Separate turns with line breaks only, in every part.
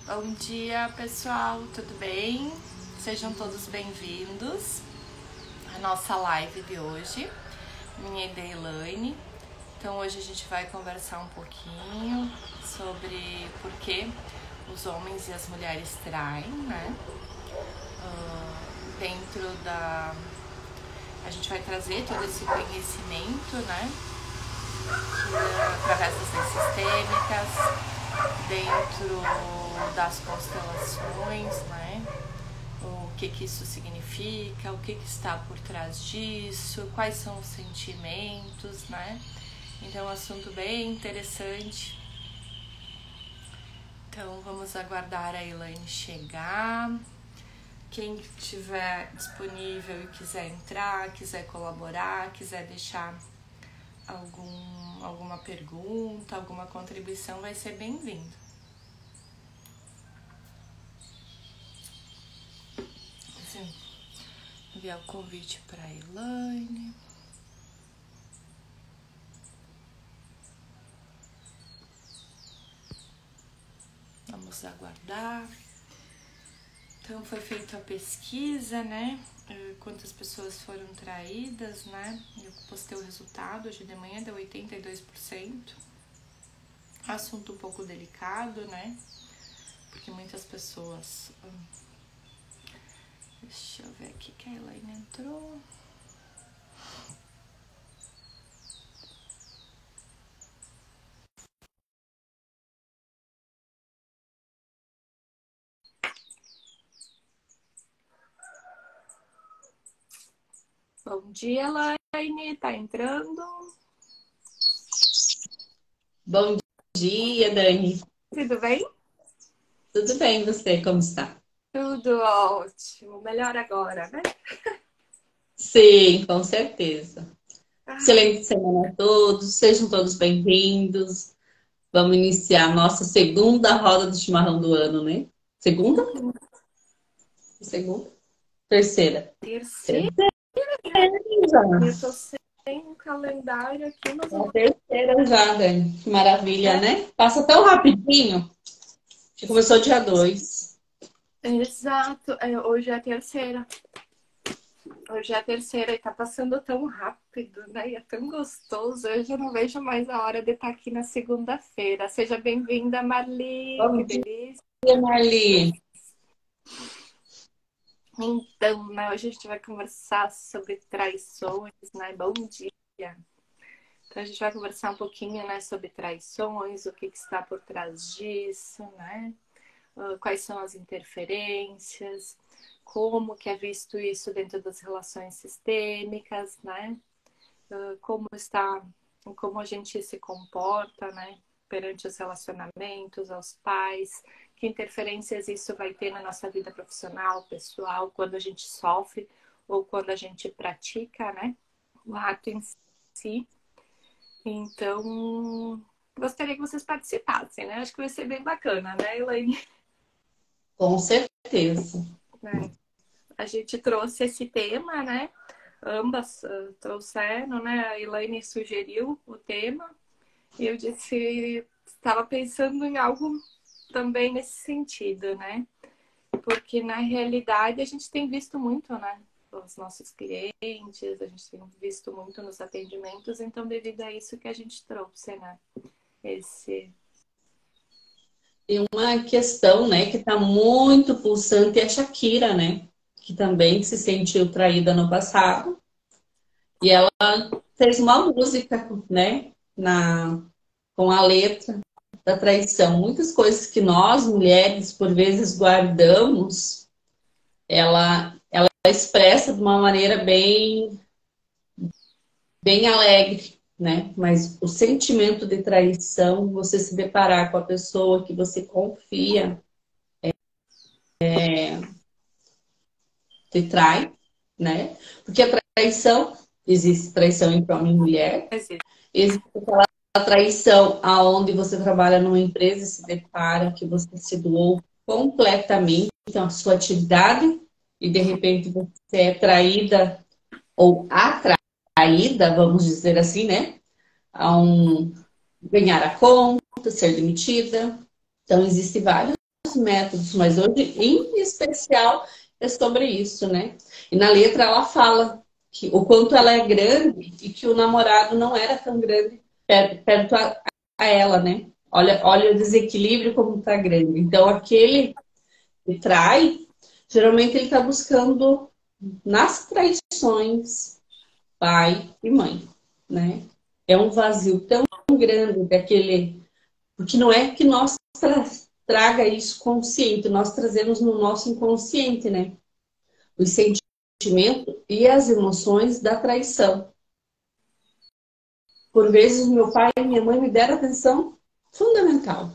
Bom dia, pessoal, tudo bem? Sejam todos bem-vindos à nossa live de hoje. Minha ideia é Elaine. Então hoje a gente vai conversar um pouquinho sobre por que os homens e as mulheres traem, né? A gente vai trazer todo esse conhecimento, né? Através das leis sistêmicas, dentro das constelações, né? O que isso significa, o que está por trás disso, quais são os sentimentos, né? Então é um assunto bem interessante. Então vamos aguardar a Elaine chegar. Quem estiver disponível e quiser entrar, quiser colaborar, quiser deixar alguma pergunta, alguma contribuição, vai ser bem-vindo. Enviar o convite para a Elaine. Vamos aguardar. Então foi feita a pesquisa, né? Quantas pessoas foram traídas, né? Eu postei o resultado hoje de manhã, deu 82%. Assunto um pouco delicado, né? Porque muitas pessoas... Deixa eu ver aqui que a Elaine entrou. Bom dia, Elaine. Tá entrando?
Bom dia, Dani.
Tudo bem?
Tudo bem, você? Como está?
Tudo ótimo. Melhor agora, né?
Sim, com certeza.
Ai,
Excelente semana a todos. Sejam todos bem-vindos. Vamos iniciar a nossa segunda roda do chimarrão do ano, né? Segunda? Segunda? Terceira.
terceira.
Terceira
Eu tô
já.
sem um calendário aqui, mas
É
eu
a
vou...
terceira já, Dani. Que maravilha,
É,
né? Passa tão rapidinho. Que começou dia 2.
exato. Hoje é a terceira. Hoje é a terceira e tá passando tão rápido, né? E é tão gostoso. Hoje eu não vejo mais a hora de estar aqui na segunda-feira. Seja bem-vinda, Marli. Que
Bom
delícia.
dia, Marli.
Então, né, hoje a gente vai conversar sobre traições, né? Bom dia. Então, a gente vai conversar um pouquinho, né, sobre traições, o que está por trás disso, né? Quais são as interferências, como que é visto isso dentro das relações sistêmicas, né? Como está, como a gente se comporta, né? Perante os relacionamentos, aos pais, que interferências isso vai ter na nossa vida profissional, pessoal, quando a gente sofre ou quando a gente pratica, né? O ato em si. Então, gostaria que vocês participassem, né? Acho que vai ser bem bacana, né, Elaine?
Com certeza.
É. A gente trouxe esse tema, né? Ambas trouxeram, né? A Elaine sugeriu o tema e eu disse, estava pensando em algo também nesse sentido, né? Porque na realidade a gente tem visto muito, né? Os nossos clientes, a gente tem visto muito nos atendimentos, então devido a isso que a gente trouxe, né? Esse.
Tem uma questão, né, que está muito pulsante, é a Shakira, né? Que também se sentiu traída no passado. E ela fez uma música, né, com a letra da traição. Muitas coisas que nós, mulheres, por vezes guardamos, ela expressa de uma maneira bem alegre, né? Mas o sentimento de traição, você se deparar com a pessoa que você confia, te trai, né? Porque a traição, existe traição entre homem e mulher, existe a traição aonde você trabalha numa empresa e se depara que você se doou completamente à sua atividade e de repente você é traída ou atraída, vamos dizer assim, né? A ganhar a conta, ser demitida. Então, existem vários métodos, mas hoje, em especial, é sobre isso, né? E na letra ela fala que o quanto ela é grande e que o namorado não era tão grande perto a ela, né? Olha o desequilíbrio como tá grande. Então, aquele que trai, geralmente ele está buscando nas traições pai e mãe, né? É um vazio tão grande daquele, porque não é que nós traga isso consciente, nós trazemos no nosso inconsciente, né? Os sentimentos e as emoções da traição. Por vezes, meu pai e minha mãe me deram atenção fundamental,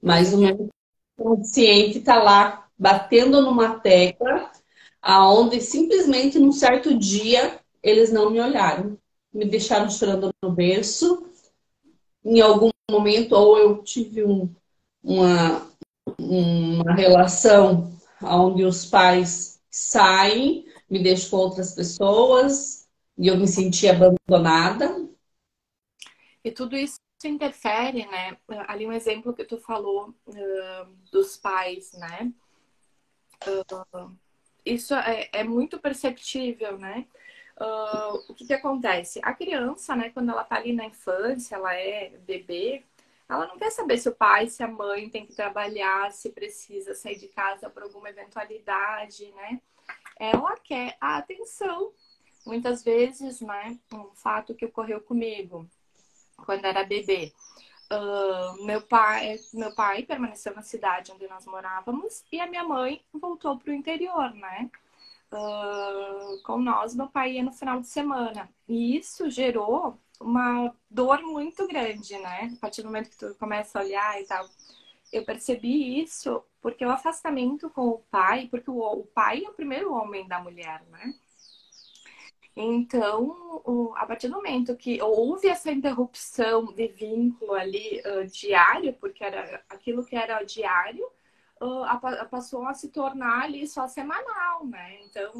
mas o meu consciente está lá batendo numa tecla aonde simplesmente num certo dia eles não me olharam, me deixaram chorando no berço. Em algum momento, ou eu tive uma, uma relação onde os pais saem, me deixam com outras pessoas e eu me senti abandonada.
E tudo isso interfere, né? Ali um exemplo que tu falou dos pais, né? Isso é muito perceptível, né? O que acontece? A criança, né, quando ela tá ali na infância, ela é bebê, ela não quer saber se o pai, se a mãe tem que trabalhar, se precisa sair de casa por alguma eventualidade, né? Ela quer a atenção. Muitas vezes, né, um fato que ocorreu comigo quando era bebê. Meu pai permaneceu na cidade onde nós morávamos e a minha mãe voltou para o interior, né? Com nós, meu pai ia no final de semana. E isso gerou uma dor muito grande, né? A partir do momento que tu começa a olhar e tal. Eu percebi isso porque o afastamento com o pai, porque o pai é o primeiro homem da mulher, né? Então, a partir do momento que houve essa interrupção de vínculo ali diário, porque era aquilo que era diário, passou a se tornar ali só semanal, né? Então,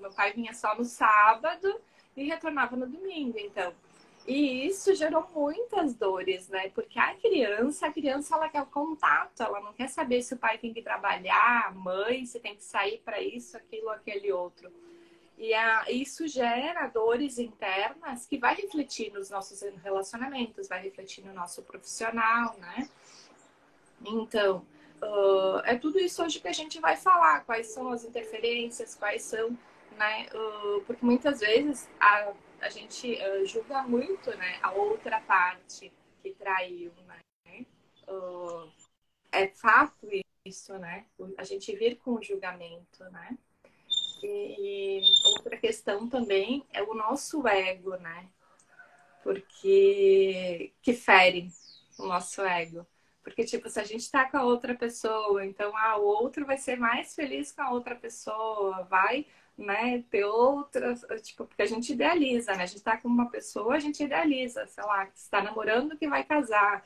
meu pai vinha só no sábado e retornava no domingo, então. E isso gerou muitas dores, né? Porque a criança ela quer o contato, ela não quer saber se o pai tem que trabalhar, a mãe, se tem que sair para isso, aquilo, aquele outro. E isso gera dores internas que vai refletir nos nossos relacionamentos, vai refletir no nosso profissional, né? Então, é tudo isso hoje que a gente vai falar, quais são as interferências, quais são, né? Porque muitas vezes a gente julga muito, né, a outra parte que traiu, né? É fato isso, né? A gente vir com o julgamento, né? E outra questão também é o nosso ego, né? Porque que fere o nosso ego. Porque, tipo, se a gente tá com a outra pessoa, então o outro vai ser mais feliz com a outra pessoa, vai, né, ter outras, tipo, porque a gente idealiza, né? A gente tá com uma pessoa, a gente idealiza, sei lá, que está namorando que vai casar,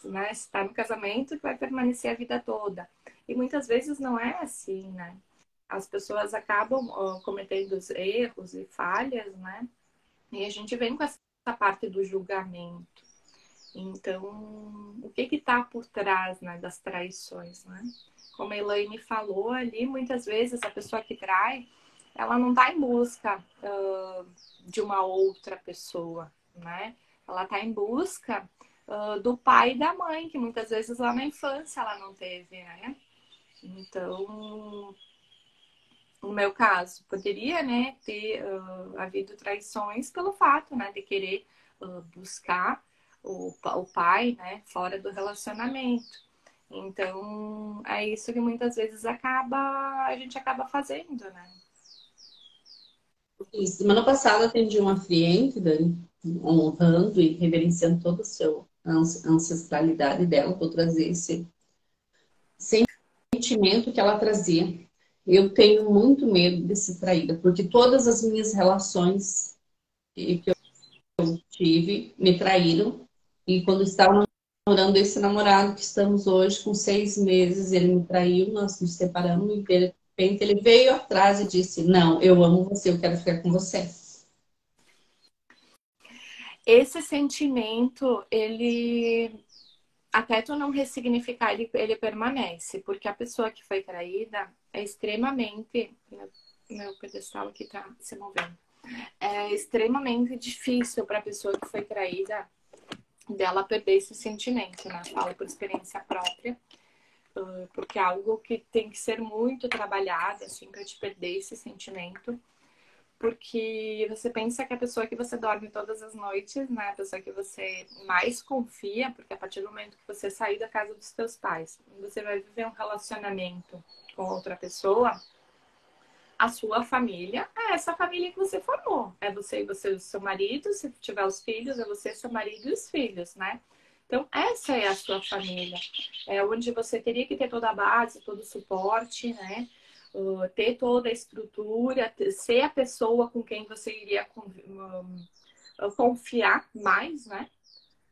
né? Se está no casamento que vai permanecer a vida toda. E muitas vezes não é assim, né? As pessoas acabam cometendo erros e falhas, né? E a gente vem com essa parte do julgamento. Então, o que está por trás, né, das traições, né? Como a Elaine falou ali, muitas vezes a pessoa que trai, ela não está em busca de uma outra pessoa, né? Ela está em busca do pai e da mãe, que muitas vezes lá na infância ela não teve, né? Então, no meu caso, poderia, né, ter havido traições pelo fato, né, de querer buscar o pai, né, fora do relacionamento. Então, é isso que muitas vezes a gente acaba fazendo, né?
E semana passada atendi uma cliente, Dani, honrando e reverenciando toda a sua ancestralidade dela, por trazer esse sentimento que ela trazia. Eu tenho muito medo de ser traída, porque todas as minhas relações que eu tive me traíram. E quando estava namorando esse namorado que estamos hoje, com 6 meses, ele me traiu, nós nos separamos e de repente ele veio atrás e disse: Não, eu amo você, eu quero ficar com você.
Esse sentimento, ele até tu não ressignificar, ele permanece. Porque a pessoa que foi traída é extremamente... Meu pedestal aqui tá se movendo. É extremamente difícil para a pessoa que foi traída dela perder esse sentimento, né? Falo por experiência própria, porque é algo que tem que ser muito trabalhado, assim, para te perder esse sentimento. Porque você pensa que a pessoa que você dorme todas as noites, né? A pessoa que você mais confia, porque a partir do momento que você sair da casa dos seus pais, você vai viver um relacionamento com outra pessoa, a sua família é essa família que você formou. É você e você, o seu marido, se tiver os filhos, é você, seu marido e os filhos, né? Então, essa é a sua família. É onde você teria que ter toda a base, todo o suporte, né? Ter toda a estrutura, ser a pessoa com quem você iria confiar mais, né?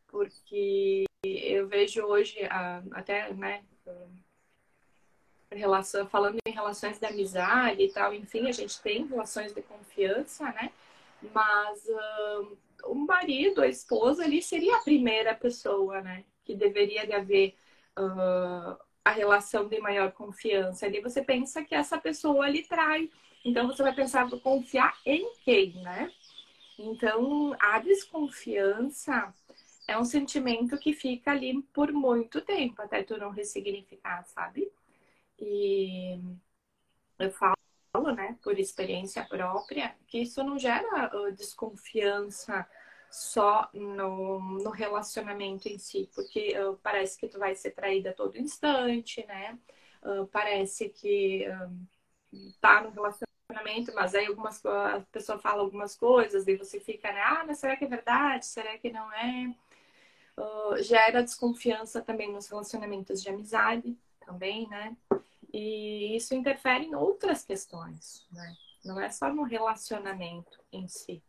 Porque eu vejo hoje, até, né? Falando em relações de amizade e tal, enfim, a gente tem relações de confiança, né? Mas o marido, a esposa ali seria a primeira pessoa, né? Que deveria de haver a relação de maior confiança. Ali você pensa que essa pessoa lhe trai. Então você vai pensar, vou confiar em quem, né? Então a desconfiança é um sentimento que fica ali por muito tempo, até tu não ressignificar, sabe? E eu falo, né, por experiência própria, que isso não gera desconfiança só no relacionamento em si, porque parece que tu vai ser traída a todo instante, né? Parece que tá no relacionamento, mas aí a pessoa fala algumas coisas e você fica, né? Ah, mas será que é verdade? Será que não é? Gera desconfiança também nos relacionamentos de amizade, também, né? E isso interfere em outras questões, né? Não é só no relacionamento em si.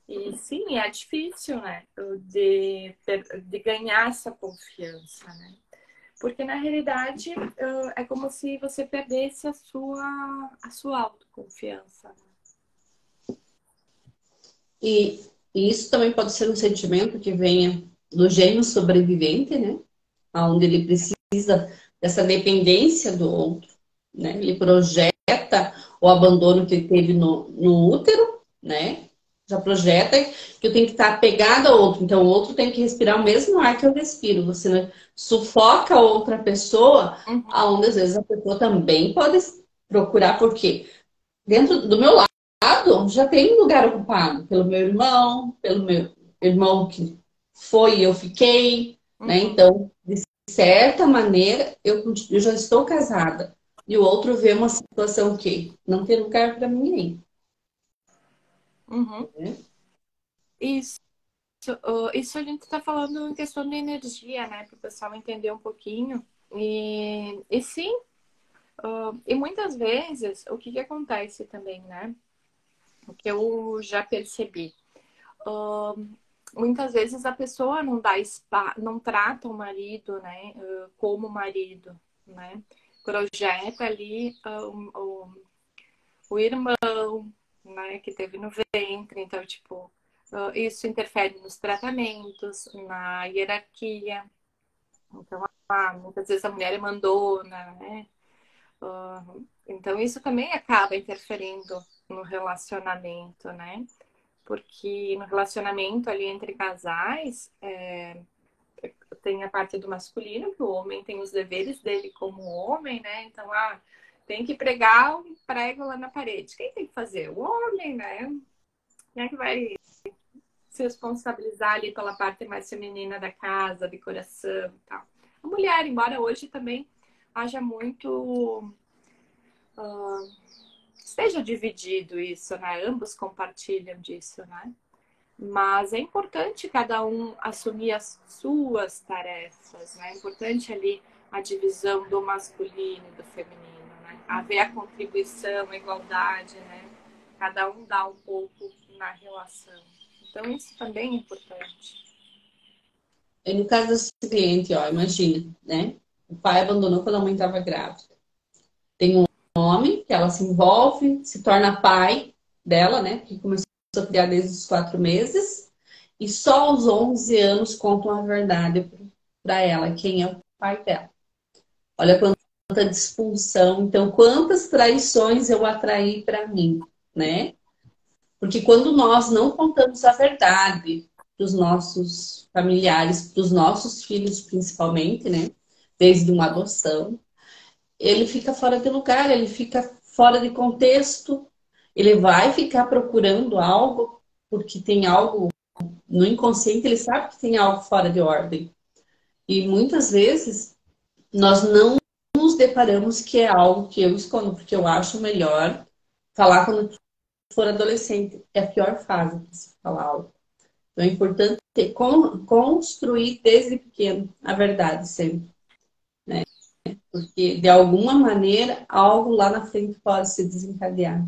E sim, é difícil, né? De ganhar essa confiança, né? Porque na realidade é como se você perdesse a sua autoconfiança.
E, e isso também pode ser um sentimento que venha do gênio sobrevivente, né? Onde ele precisa dessa dependência do outro, né? Ele projeta o abandono que ele teve no útero, né? Já projeta que eu tenho que estar apegada ao outro. Então, o outro tem que respirar o mesmo ar que eu respiro. Você, né, sufoca a outra pessoa, aonde às vezes a pessoa também pode procurar, porque dentro do meu lado já tem um lugar ocupado pelo meu irmão, pelo meu irmão que foi e eu fiquei, né? Então, de certa maneira, eu já estou casada. E o outro vê uma situação que não tem lugar para mim aí.
Uhum.
Né?
Isso, isso a gente está falando em questão de energia, né? Para o pessoal entender um pouquinho. E sim, e muitas vezes, o que acontece também, né? O que eu já percebi. Muitas vezes a pessoa não dá não trata o marido, né? Como marido, né? Projeta ali o irmão, né? Que teve no ventre. Então, tipo, isso interfere nos tratamentos, na hierarquia. Então, muitas vezes a mulher é mandona, né? Então, isso também acaba interferindo no relacionamento, né? Porque no relacionamento ali entre casais, tem a parte do masculino, que o homem tem os deveres dele como homem, né? Então, tem que pregar um prego lá na parede. Quem tem que fazer? O homem, né? Quem é que vai se responsabilizar ali pela parte mais feminina da casa, decoração e tal? A mulher, embora hoje também haja muito... esteja dividido isso, né? Ambos compartilham disso, né? Mas é importante cada um assumir as suas tarefas, né? É importante ali a divisão do masculino e do feminino, né? Haver a contribuição, a igualdade, né? Cada um dá um pouco na relação. Então isso também é importante.
E no caso desse cliente, ó, imagina, né? O pai abandonou quando a mãe estava grávida. Tem um homem que ela se envolve, se torna pai dela, né? Que começou a criar desde os 4 meses. E só aos 11 anos contam a verdade para ela quem é o pai dela. Olha quanta disfunção, então quantas traições eu atraí para mim, né? Porque quando nós não contamos a verdade para os nossos familiares, para os nossos filhos principalmente, né? Desde uma adoção, ele fica fora de lugar, ele fica fora de contexto, ele vai ficar procurando algo, porque tem algo no inconsciente, ele sabe que tem algo fora de ordem. E muitas vezes nós não nos deparamos que é algo que eu escondo, porque eu acho melhor falar quando for adolescente. É a pior fase para se falar algo. Então é importante construir desde pequeno a verdade sempre. Porque de alguma maneira algo lá na frente pode se desencadear.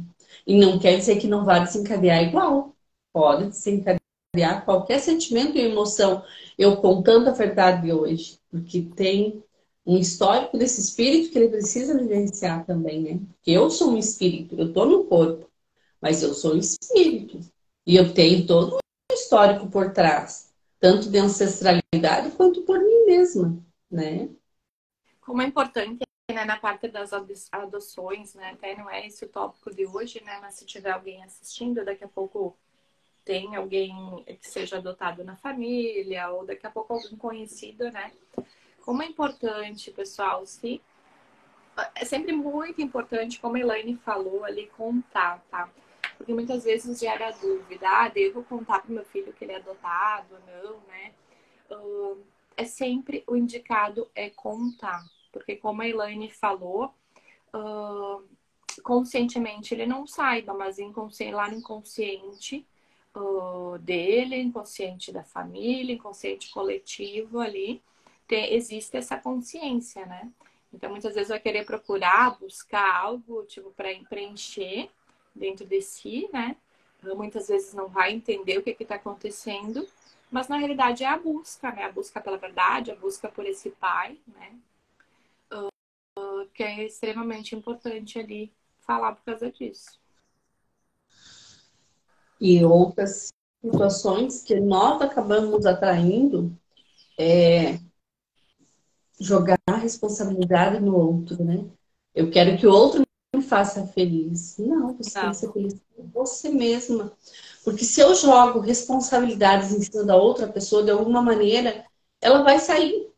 E não quer dizer que não vá desencadear igual. Pode desencadear qualquer sentimento e emoção. Eu contando a verdade hoje. Porque tem um histórico desse espírito que ele precisa vivenciar também, né? Porque eu sou um espírito, eu estou no corpo, mas eu sou um espírito. E eu tenho todo um histórico por trás. Tanto de ancestralidade quanto por mim mesma, né?
Como é importante, né, na parte das adoções, né? Até não é esse o tópico de hoje, né? Mas se tiver alguém assistindo, daqui a pouco tem alguém que seja adotado na família, ou daqui a pouco algum conhecido, né? Como é importante, pessoal, se é sempre muito importante, como a Elaine falou ali, contar, tá? Porque muitas vezes gera dúvida, devo contar pro meu filho que ele é adotado ou não, né? É sempre o indicado é contar. Porque como a Elaine falou, conscientemente ele não saiba, mas lá no inconsciente dele, inconsciente da família, inconsciente coletivo ali, existe essa consciência, né? Então, muitas vezes vai querer procurar, buscar algo, tipo, para preencher dentro de si, né? Muitas vezes não vai entender o que está acontecendo, mas na realidade é a busca, né? A busca pela verdade, a busca por esse pai, né? Que é extremamente importante ali falar por causa disso.
E outras situações que nós acabamos atraindo jogar a responsabilidade no outro, né? Eu quero que o outro me faça feliz. Não, você tem que ser
Não.
feliz por você mesma. Porque se eu jogo responsabilidades em cima da outra pessoa, de alguma maneira, ela vai sair.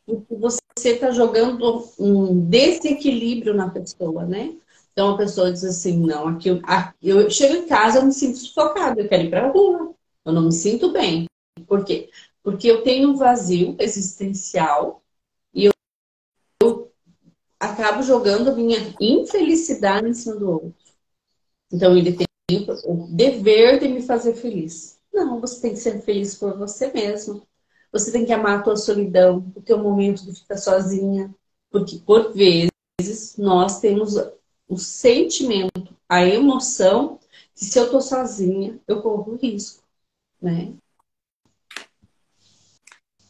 Porque você está jogando um desequilíbrio na pessoa, né? Então a pessoa diz assim, não, eu chego em casa, eu me sinto sufocada, eu quero ir para a rua, eu não me sinto bem. Por quê? Porque eu tenho um vazio existencial e eu acabo jogando a minha infelicidade em cima do outro. Então ele tem o dever de me fazer feliz. Não, você tem que ser feliz por você mesmo. Você tem que amar a tua solidão, o teu momento de ficar sozinha. Porque, por vezes, nós temos o sentimento, a emoção, que se eu tô sozinha, eu corro risco, né?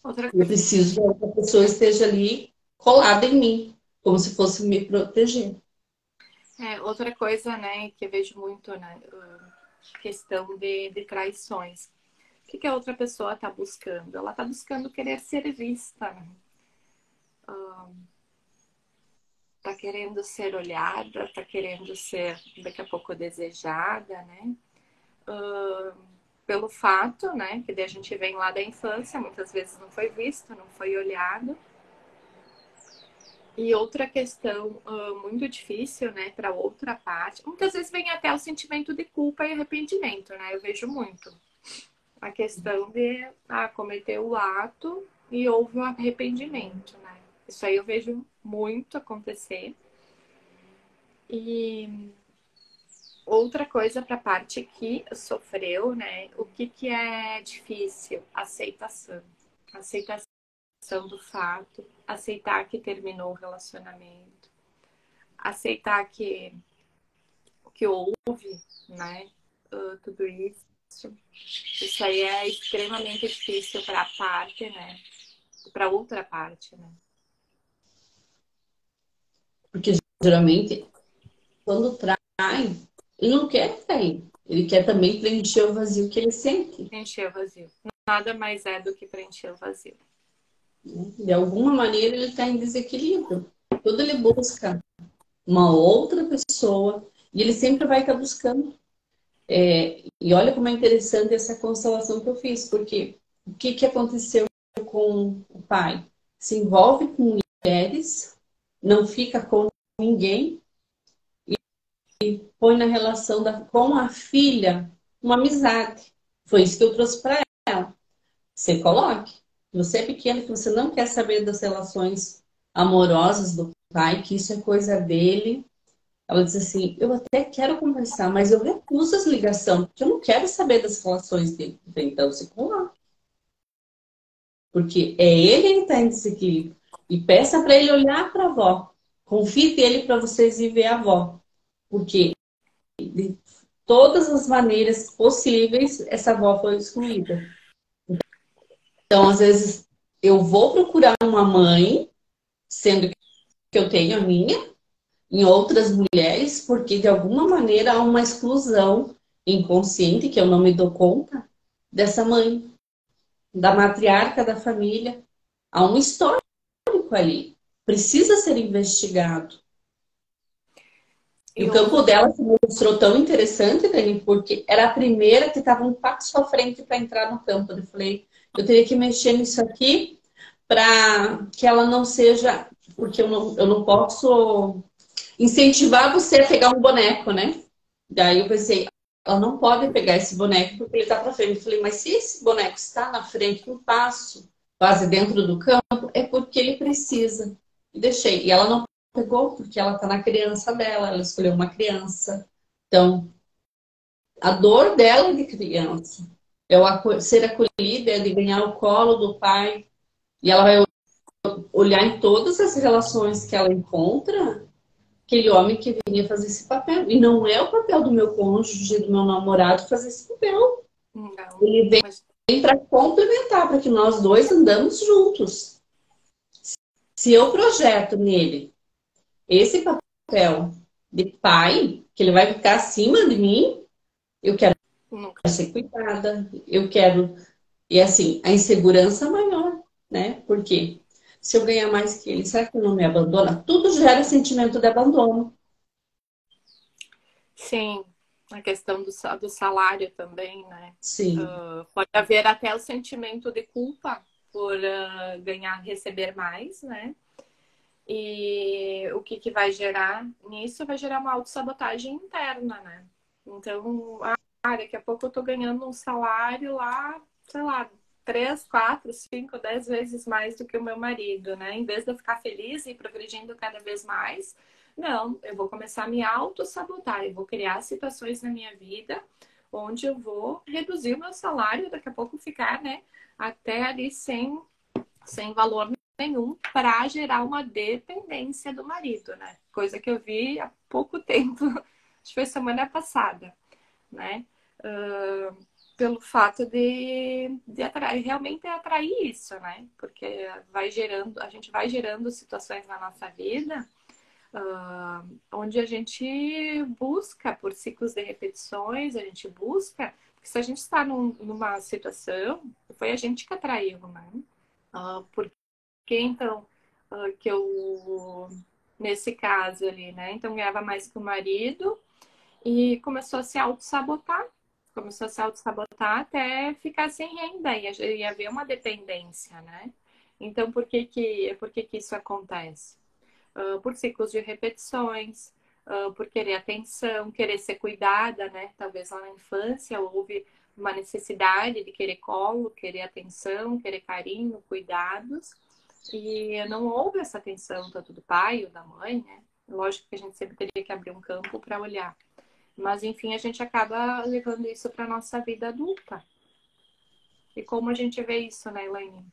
Outra
Eu
coisa.
preciso que outra pessoa esteja ali colada em mim, como se fosse me proteger.
Outra coisa, né, que eu vejo muito, né, questão de traições. O que a outra pessoa está buscando? Ela está buscando querer ser vista, né? Tá querendo ser olhada, tá querendo ser daqui a pouco desejada, né? Pelo fato, né, que daí a gente vem lá da infância, muitas vezes não foi visto, não foi olhado. E outra questão muito difícil, né, para outra parte, muitas vezes vem até o sentimento de culpa e arrependimento, né? Eu vejo muito a questão de cometer o ato e houve um arrependimento, né? Isso aí eu vejo muito acontecer. E outra coisa para a parte que sofreu, né? O que é difícil? Aceitação. Aceitação do fato, aceitar que terminou o relacionamento, aceitar que houve, né? Tudo isso. Isso aí é extremamente difícil para a parte, né? Para outra parte, né?
Porque, geralmente, quando trai, ele não quer trair. Ele quer também preencher o vazio que ele sente.
Preencher o vazio. Nada mais é do que preencher o vazio.
né? De alguma maneira ele está em desequilíbrio. Tudo ele busca uma outra pessoa e ele sempre vai estar buscando. E olha como é interessante essa constelação que eu fiz, porque o que, que aconteceu com o pai? Se envolve com mulheres, não fica com ninguém, põe na relação com a filha uma amizade. Foi isso que eu trouxe para ela. Você coloque. Você é pequeno, que você não quer saber das relações amorosas do pai, que isso é coisa dele. Ela diz assim, eu até quero conversar, mas eu recuso as ligações, porque eu não quero saber das relações dele. Então, você coloca. Porque é ele que está em desequilíbrio. E peça para ele olhar para a avó. Convide ele para vocês ir ver a avó. Porque de todas as maneiras possíveis, essa avó foi excluída. Então, às vezes, eu vou procurar uma mãe, sendo que eu tenho a minha, em outras mulheres, porque de alguma maneira há uma exclusão inconsciente, que eu não me dou conta, dessa mãe, da matriarca da família. Há um histórico ali. Precisa ser investigado. E o
Eu,
campo dela se mostrou tão interessante, Dani, porque era a primeira que estava um passo à frente para entrar no campo. Eu falei, eu teria que mexer nisso aqui para que ela não seja. Porque eu não posso incentivar você a pegar um boneco, né? Daí eu pensei, ela não pode pegar esse boneco porque ele está para frente. Eu falei, mas se esse boneco está na frente, um passo, quase dentro do campo, é porque ele precisa. E deixei. E ela não pegou porque ela está na criança dela, ela escolheu uma criança. Então, a dor dela é de criança. É ser acolhida, é de ganhar o colo do pai. E ela vai olhar em todas as relações que ela encontra aquele homem que vinha fazer esse papel. E não é o papel do meu cônjuge, do meu namorado fazer esse papel.
não,
Ele
mas
vem para complementar, para que nós dois andamos juntos. Se eu projeto nele esse papel de pai, que ele vai ficar acima de mim, eu quero
nunca.
ser cuidada, eu quero. E assim, a insegurança maior, né? Porque se eu ganhar mais que ele, será que ele não me abandona? Tudo gera sentimento de abandono.
Sim, a questão do salário também, né?
Sim,
Pode haver até o sentimento de culpa por ganhar, receber mais, né? E o que, que vai gerar nisso? Vai gerar uma autossabotagem interna, né? Então, daqui a pouco eu tô ganhando um salário lá, sei lá, 3, 4, 5, 10 vezes mais do que o meu marido, né? Em vez de eu ficar feliz e progredindo cada vez mais, não, eu vou começar a me autossabotar, eu vou criar situações na minha vida onde eu vou reduzir o meu salário, daqui a pouco ficar, né, até ali sem valor nenhum para gerar uma dependência do marido, né? Coisa que eu vi há pouco tempo, acho que foi semana passada, né? Pelo fato de atrair, realmente atrair isso, né? Porque vai gerando, a gente vai gerando situações na nossa vida onde a gente busca por ciclos de repetições, a gente busca, porque se a gente está numa situação, foi a gente que atraiu, né? Porque então que eu nesse caso ali, né? Então ganhava mais que o marido e começou a se auto-sabotar. Começou a se auto-sabotar até ficar sem renda e ia haver uma dependência, né? Então, por que que isso acontece? Por ciclos de repetições, por querer atenção, querer ser cuidada, né? Talvez lá na infância houve uma necessidade de querer colo, querer atenção, querer carinho, cuidados. E não houve essa atenção tanto do pai ou da mãe, né? Lógico que a gente sempre teria que abrir um campo para olhar. Mas, enfim, a gente acaba levando isso para nossa vida adulta. E como a gente vê isso, né, Elaine?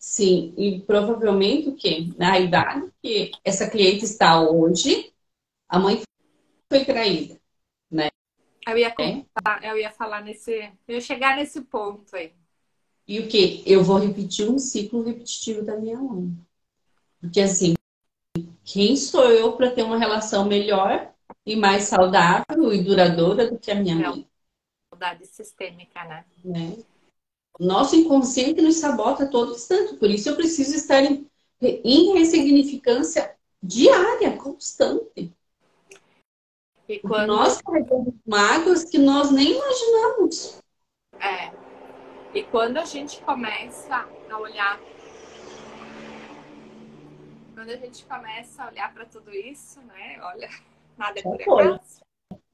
sim. E provavelmente o quê? Na idade que essa cliente está hoje, a mãe foi traída, né?
Eu ia falar eu ia chegar nesse ponto aí.
E o quê? Eu vou repetir um ciclo repetitivo da minha mãe. Porque assim, quem sou eu para ter uma relação melhor e mais saudável e duradoura do que a minha
É
mãe,
maldade sistêmica, né?
né? Nosso inconsciente nos sabota a todo instante. Por isso eu preciso estar em ressignificância diária, constante.
E
Porque
quando,
nós carregamos mágoas que nós nem imaginamos.
é, e quando a gente começa a olhar, quando a gente começa a olhar para tudo isso, né? Olha, nada é
Já
por
foi.
acaso.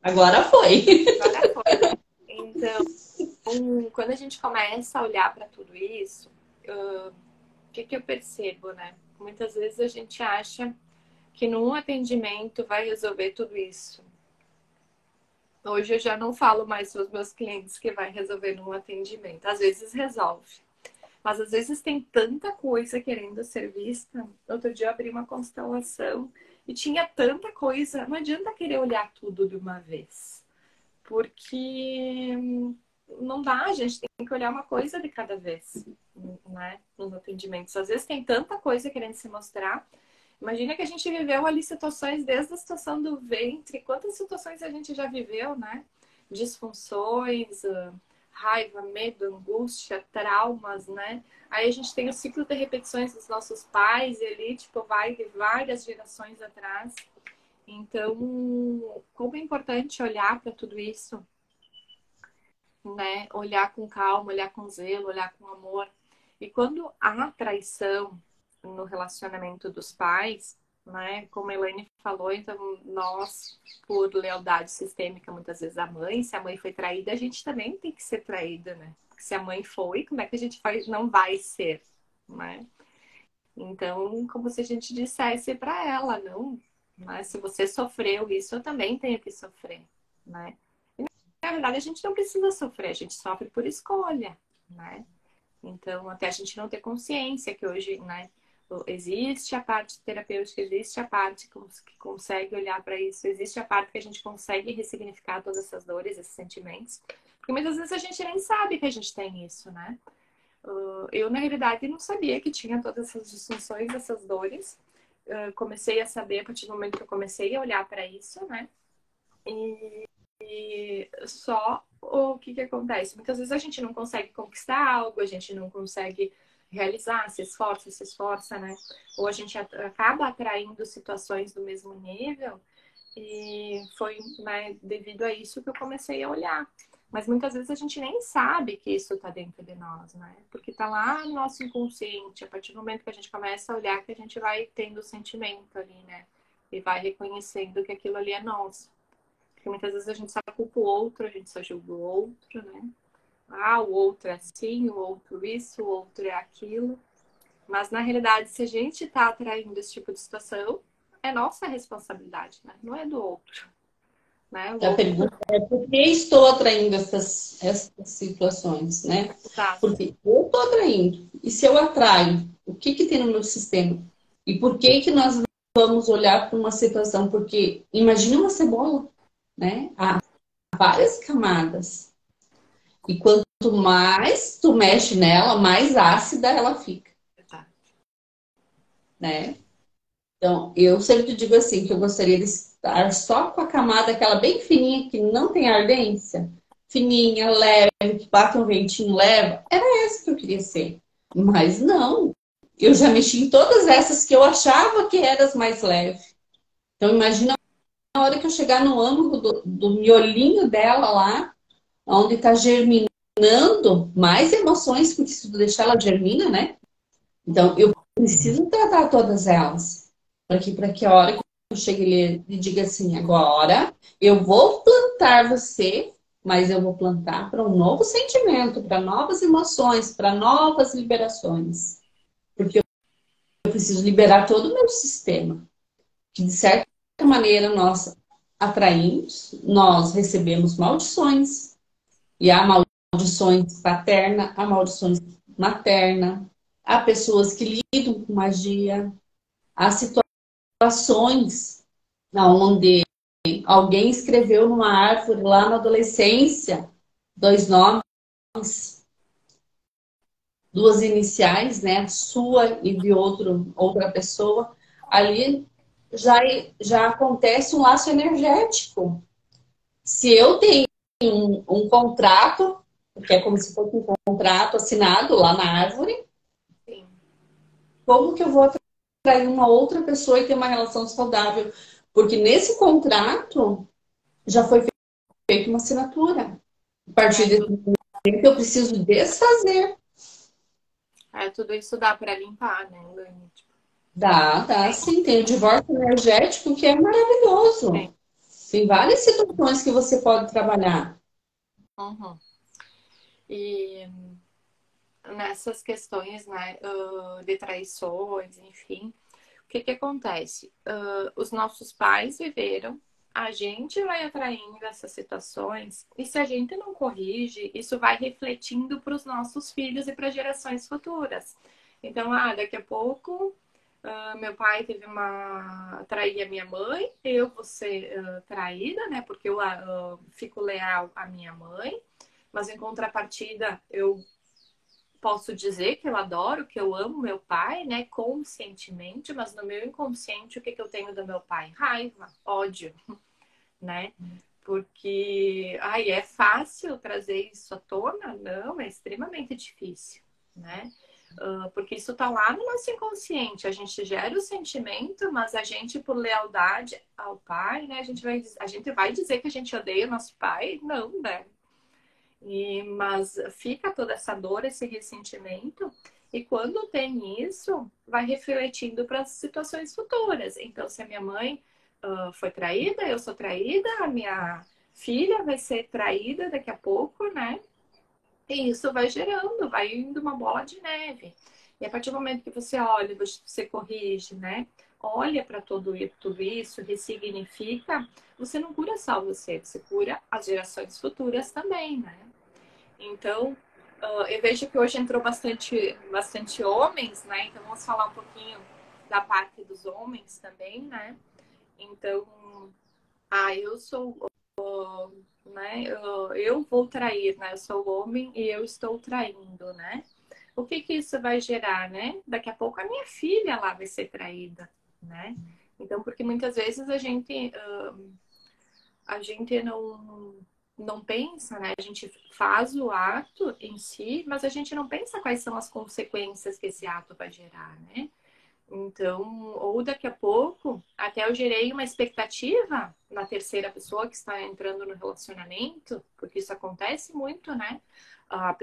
Agora foi.
Agora foi. Então, quando a gente começa a olhar para tudo isso, o que eu percebo, né? Muitas vezes a gente acha que num atendimento vai resolver tudo isso. Hoje eu já não falo mais para os meus clientes que vai resolver num atendimento. Às vezes resolve, mas às vezes tem tanta coisa querendo ser vista. Outro dia eu abri uma constelação e tinha tanta coisa. Não adianta querer olhar tudo de uma vez, porque não dá, a gente tem que olhar uma coisa de cada vez, né? Nos atendimentos. Às vezes tem tanta coisa querendo se mostrar. Imagina que a gente viveu ali situações desde a situação do ventre, quantas situações a gente já viveu, né? Disfunções, raiva, medo, angústia, traumas, né? Aí a gente tem o ciclo de repetições dos nossos pais e ali, tipo, vai de várias gerações atrás. Então, como é importante olhar para tudo isso, né? Olhar com calma, olhar com zelo, olhar com amor. E quando há traição no relacionamento dos pais, né? Como a Elaine falou, então nós, por lealdade sistêmica, muitas vezes a mãe, se a mãe foi traída, a gente também tem que ser traída, né? Porque se a mãe foi, como é que a gente faz? Não vai ser, né? Então, como se a gente dissesse para ela, não, mas se você sofreu isso, eu também tenho que sofrer, né? Na verdade, a gente não precisa sofrer, a gente sofre por escolha, né? Então, até a gente não ter consciência que hoje, né, existe a parte terapêutica, existe a parte que consegue olhar para isso, existe a parte que a gente consegue ressignificar todas essas dores, esses sentimentos. Porque muitas vezes a gente nem sabe que a gente tem isso, né? Eu, na realidade, não sabia que tinha todas essas disfunções, essas dores. Comecei a saber a partir do momento que eu comecei a olhar para isso, né? E só o que acontece? Muitas vezes a gente não consegue conquistar algo, a gente não consegue realizar, se esforça, né? Ou a gente acaba atraindo situações do mesmo nível e foi, né, devido a isso que eu comecei a olhar. Mas muitas vezes a gente nem sabe que isso está dentro de nós, né? Porque está lá no nosso inconsciente. A partir do momento que a gente começa a olhar, que a gente vai tendo o sentimento ali, né? E vai reconhecendo que aquilo ali é nosso. Porque muitas vezes a gente só culpa o outro, a gente só julga o outro, né? Ah, o outro é assim, o outro isso, o outro é aquilo. Mas na realidade, se a gente está atraindo esse tipo de situação, é nossa responsabilidade, né? Não é do outro, né? O
A
outro
pergunta é por que estou atraindo essas situações, né?
tá.
Porque eu estou atraindo. E se eu atraio, o que que tem no meu sistema? E por que que nós vamos olhar para uma situação? Porque imagine uma cebola, né? Há várias camadas. E quanto mais tu mexe nela, mais ácida ela fica,
Tá.
né? Então, eu sempre digo assim, que eu gostaria de estar só com a camada, aquela bem fininha, que não tem ardência, fininha, leve, que bate um ventinho leve. Era essa que eu queria ser. Mas não. Eu já mexi em todas essas que eu achava que eram as mais leves. Então, imagina a hora que eu chegar no âmago do miolinho dela lá, onde está germinando mais emoções, porque se tu deixar ela germina, né? Então, eu preciso tratar todas elas. Para que a hora que eu chegue e diga assim, agora eu vou plantar você, mas eu vou plantar para um novo sentimento, para novas emoções, para novas liberações. Porque eu preciso liberar todo o meu sistema. Que de certa maneira nós atraímos, nós recebemos maldições. E há maldições paterna, há maldições materna, há pessoas que lidam com magia, há situações onde alguém escreveu numa árvore lá na adolescência dois nomes, duas iniciais, né? Sua e de outra pessoa. Ali já acontece um laço energético. Se eu tenho um contrato porque é como se fosse um contrato assinado lá na árvore.
Sim.
Como que eu vou atrair uma outra pessoa e ter uma relação saudável? Porque nesse contrato já foi feita uma assinatura. A partir
É,
desse momento eu preciso desfazer.
tudo isso dá para limpar, né, Lani? Tipo,
Dá sim. Tem o divórcio energético que é
tem.
maravilhoso. Tem várias situações que você pode trabalhar.
Uhum. E nessas questões, né, de traições, enfim, o que que acontece? Os nossos pais viveram, a gente vai atraindo essas situações, e se a gente não corrige, isso vai refletindo para os nossos filhos e para gerações futuras. Então, daqui a pouco, meu pai teve uma trair a minha mãe, eu vou ser traída, né? Porque eu fico leal à minha mãe, mas em contrapartida eu posso dizer que eu adoro, que eu amo meu pai, né, conscientemente, mas no meu inconsciente, o que que eu tenho do meu pai? Raiva, ódio, né? Porque, é fácil trazer isso à tona? Não, é extremamente difícil, né? Porque isso tá lá no nosso inconsciente. A gente gera o sentimento, mas a gente, por lealdade ao pai, né, a gente vai dizer que a gente odeia o nosso pai? Não, né? Mas fica toda essa dor, esse ressentimento, e quando tem isso, vai refletindo para as situações futuras. Então, se a minha mãe foi traída, eu sou traída, a minha filha vai ser traída daqui a pouco, né? E isso vai gerando, vai indo uma bola de neve. E a partir do momento que você olha, você corrige, né? Olha para tudo isso, ressignifica, você não cura só você cura as gerações futuras também, né? Então, eu vejo que hoje entrou bastante homens, né? Então, vamos falar um pouquinho da parte dos homens também, né? Então, eu sou, né? Eu vou trair, né? Eu sou homem e eu estou traindo, né? O que que isso vai gerar, né? Daqui a pouco a minha filha lá vai ser traída, né? Então, porque muitas vezes a gente não pensa, né? A gente faz o ato em si, mas a gente não pensa quais são as consequências que esse ato vai gerar, né? Então, ou daqui a pouco, até eu gerei uma expectativa na terceira pessoa que está entrando no relacionamento, porque isso acontece muito, né? A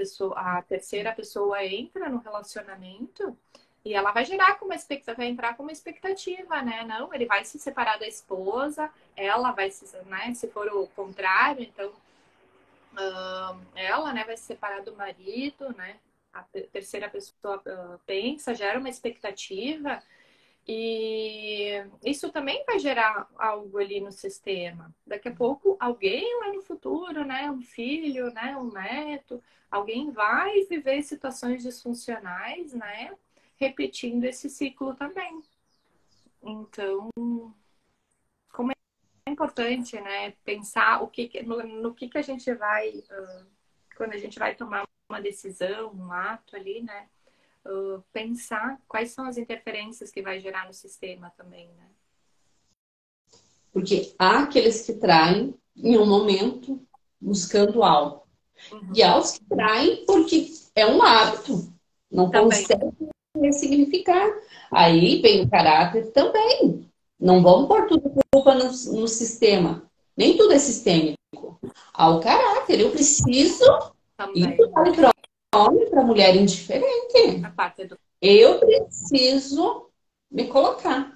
terceira pessoa entra no relacionamento e ela vai gerar com uma expectativa, vai entrar com uma expectativa, né? Não, ele vai se separar da esposa, ela vai se, né? Se for o contrário, então ela, né, vai se separar do marido, né? A terceira pessoa pensa, gera uma expectativa e isso também vai gerar algo ali no sistema. Daqui a pouco, alguém lá no futuro, né, um filho, né, um neto, alguém vai viver situações disfuncionais, né, repetindo esse ciclo também. Então, como é importante, né, pensar no que a gente vai, quando a gente vai tomar uma decisão, um ato ali, né, pensar quais são as interferências que vai gerar no sistema também, né?
Porque há aqueles que traem em um momento buscando algo. E
Uhum.
há os que traem porque é um hábito. Não
Também.
consegue ressignificar. Aí vem o caráter também. Não vamos pôr tudo culpa no sistema. Nem tudo é sistêmico. Há o caráter. Eu preciso.
Também,
Isso vale para homem e para mulher indiferente.
a parte do.
Eu preciso me colocar.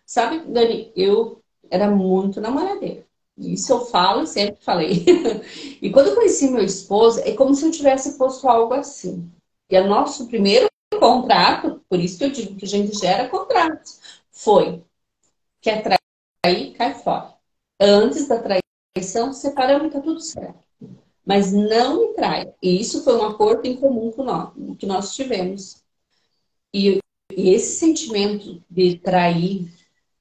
Sabe, Dani, eu era muito namoradeira. Isso eu falo e sempre falei. E quando eu conheci meu esposo, é como se eu tivesse posto algo assim. E o nosso primeiro contrato, por isso que eu digo que a gente gera contratos, foi: quer trair, cai fora. Antes da traição, separamos e tá tudo certo. Mas não me trai. E isso foi um acordo em comum com nós, que nós tivemos. E, e esse sentimento de trair,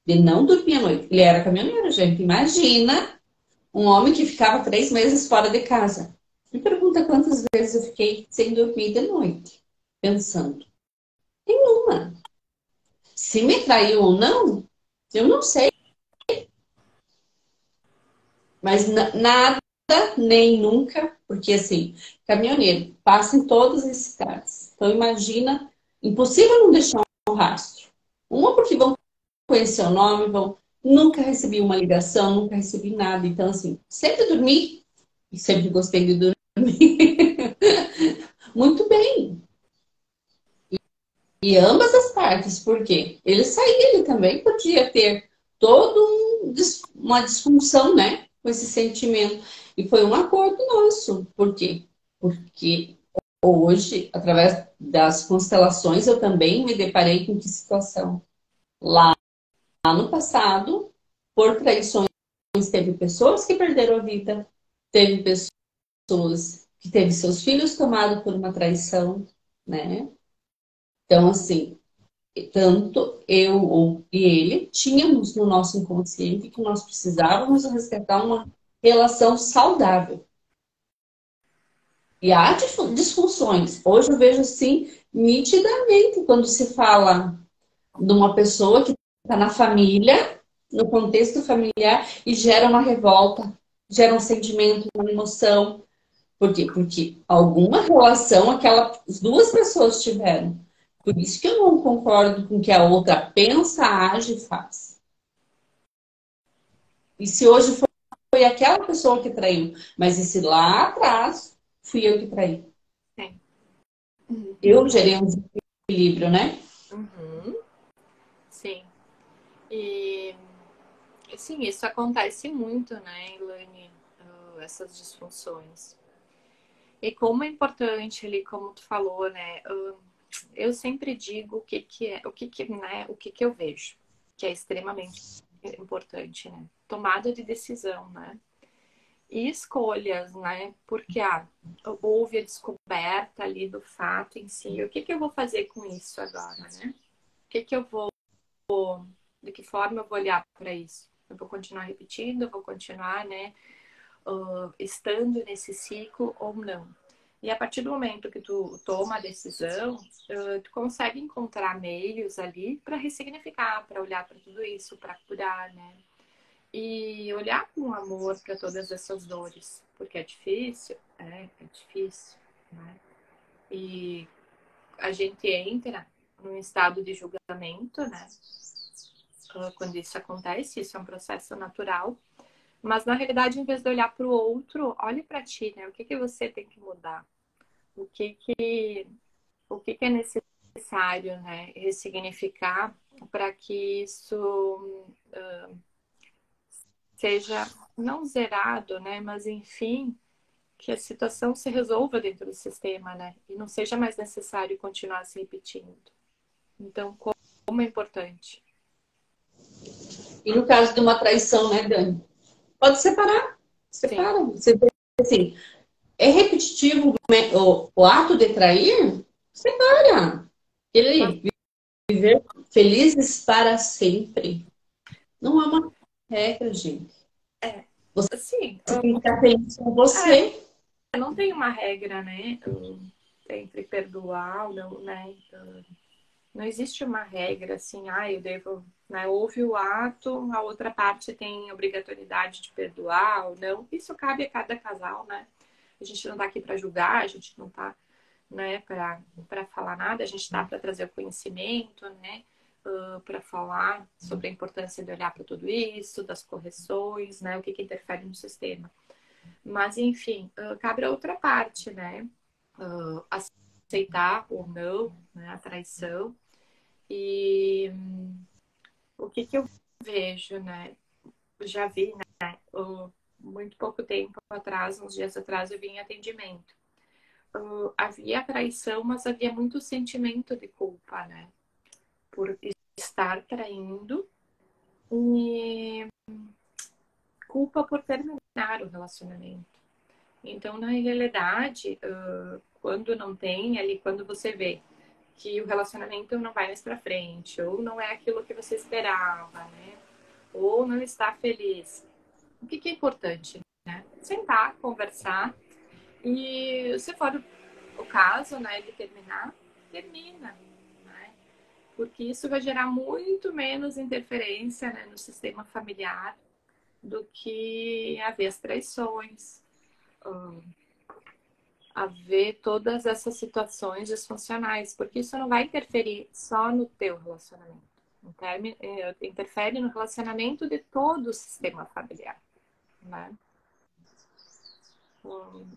de não dormir à noite. Ele era caminhoneiro, gente. Imagina um homem que ficava 3 meses fora de casa. Me pergunta quantas vezes eu fiquei sem dormir de noite, pensando. Nenhuma. Se me traiu ou não, eu não sei. Mas nada nem nunca, porque assim, caminhoneiro passa em todas as cidades. Então imagina, impossível não deixar um rastro. Uma porque vão conhecer o nome, vão nunca recebi uma ligação, nunca recebi nada. Então assim, sempre dormi e sempre gostei de dormir muito bem. E ambas as partes, porque ele saía, ele também podia ter todo uma disfunção, né, com esse sentimento. E foi um acordo nosso. Por quê? Porque hoje, através das constelações, eu também me deparei com que situação? Lá no passado, por traições, teve pessoas que perderam a vida, teve pessoas que teve seus filhos tomados por uma traição, né? Então, assim, tanto e ele tínhamos no nosso inconsciente que nós precisávamos resgatar uma relação saudável. E há disfunções. Hoje eu vejo assim nitidamente quando se fala de uma pessoa que está na família, no contexto familiar, e gera uma revolta, gera um sentimento, uma emoção. Por quê? Porque alguma relação aquelas duas pessoas tiveram. Por isso que eu não concordo com o que a outra pensa, age e faz. E se hoje foi aquela pessoa que traiu, mas e se lá atrás fui eu que traí?
Sim.
Eu gerei um desequilíbrio, né?
Uhum. Sim. E sim, isso acontece muito, né, Elaine? Essas disfunções. E como é importante ali, como tu falou, né? Eu sempre digo o que que eu vejo, que é extremamente importante, né? Tomada de decisão, né? E escolhas, né? Porque houve a descoberta ali do fato em si. O que que eu vou fazer com isso agora, né? O que que eu vou, de que forma eu vou olhar para isso? Eu vou continuar repetindo, eu vou continuar, né? Estando nesse ciclo ou não. E a partir do momento que tu toma a decisão, tu consegue encontrar meios ali para ressignificar, para olhar para tudo isso, para curar, né? E olhar com amor para todas essas dores, porque é difícil, né? E a gente entra num estado de julgamento, né? Quando isso acontece, isso é um processo natural. Mas na realidade, em vez de olhar para o outro, olhe para ti, né? O que que você tem que mudar? O que que, o que que é necessário, né? Ressignificar para que isso seja não zerado, né? Mas enfim, que a situação se resolva dentro do sistema, né? E não seja mais necessário continuar se repetindo. Então, como é importante.
E no caso de uma traição, né, Dani? Pode separar.
Sim.
Separa. Você vê, assim, é repetitivo o ato de trair? Separa.
Mas,
Ele viver felizes para sempre. Não é uma regra, gente.
é,
Você
assim,
tem que ficar feliz com você.
não tem uma regra, né? Entre perdoar ou não, né? Não existe uma regra assim, eu devo, né? Houve o ato, a outra parte tem obrigatoriedade de perdoar ou não. Isso cabe a cada casal, né? A gente não tá aqui para julgar, a gente não tá, né, para falar nada, a gente tá para trazer o conhecimento, né? Para falar sobre a importância de olhar para tudo isso, das correções, né? O que interfere no sistema. Mas, enfim, cabe a outra parte, né? Aceitar ou não, né? A traição. E o que que eu vejo, né? Eu já vi, né? Muito pouco tempo atrás, uns dias atrás, eu vi em atendimento. Havia traição, mas havia muito sentimento de culpa, né? Por estar traindo e culpa por terminar o relacionamento. Então, na realidade, quando não tem ali, quando você vê que o relacionamento não vai mais para frente, ou não é aquilo que você esperava, né? Ou não está feliz. O que é importante, né? Sentar, conversar e, se for o caso, né, de terminar, termina, né? Porque isso vai gerar muito menos interferência, né, no sistema familiar do que haver as traições, a ver todas essas situações disfuncionais, porque isso não vai interferir só no teu relacionamento. Interfere no relacionamento de todo o sistema familiar, né?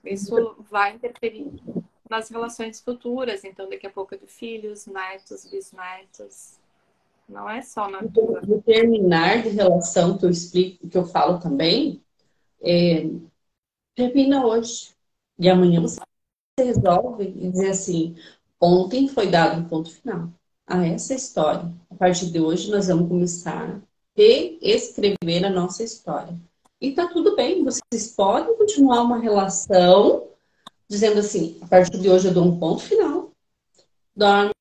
Isso vai interferir nas relações futuras, então daqui a pouco é de filhos, netos, bisnetos. Não é só na tua.
O terminar de relação que eu explico, que eu falo também, termina hoje. E amanhã você resolve e dizer assim, ontem foi dado um ponto final a essa história. A partir de hoje nós vamos começar a reescrever a nossa história. E tá tudo bem, vocês podem continuar uma relação dizendo assim, a partir de hoje eu dou um ponto final, dorme,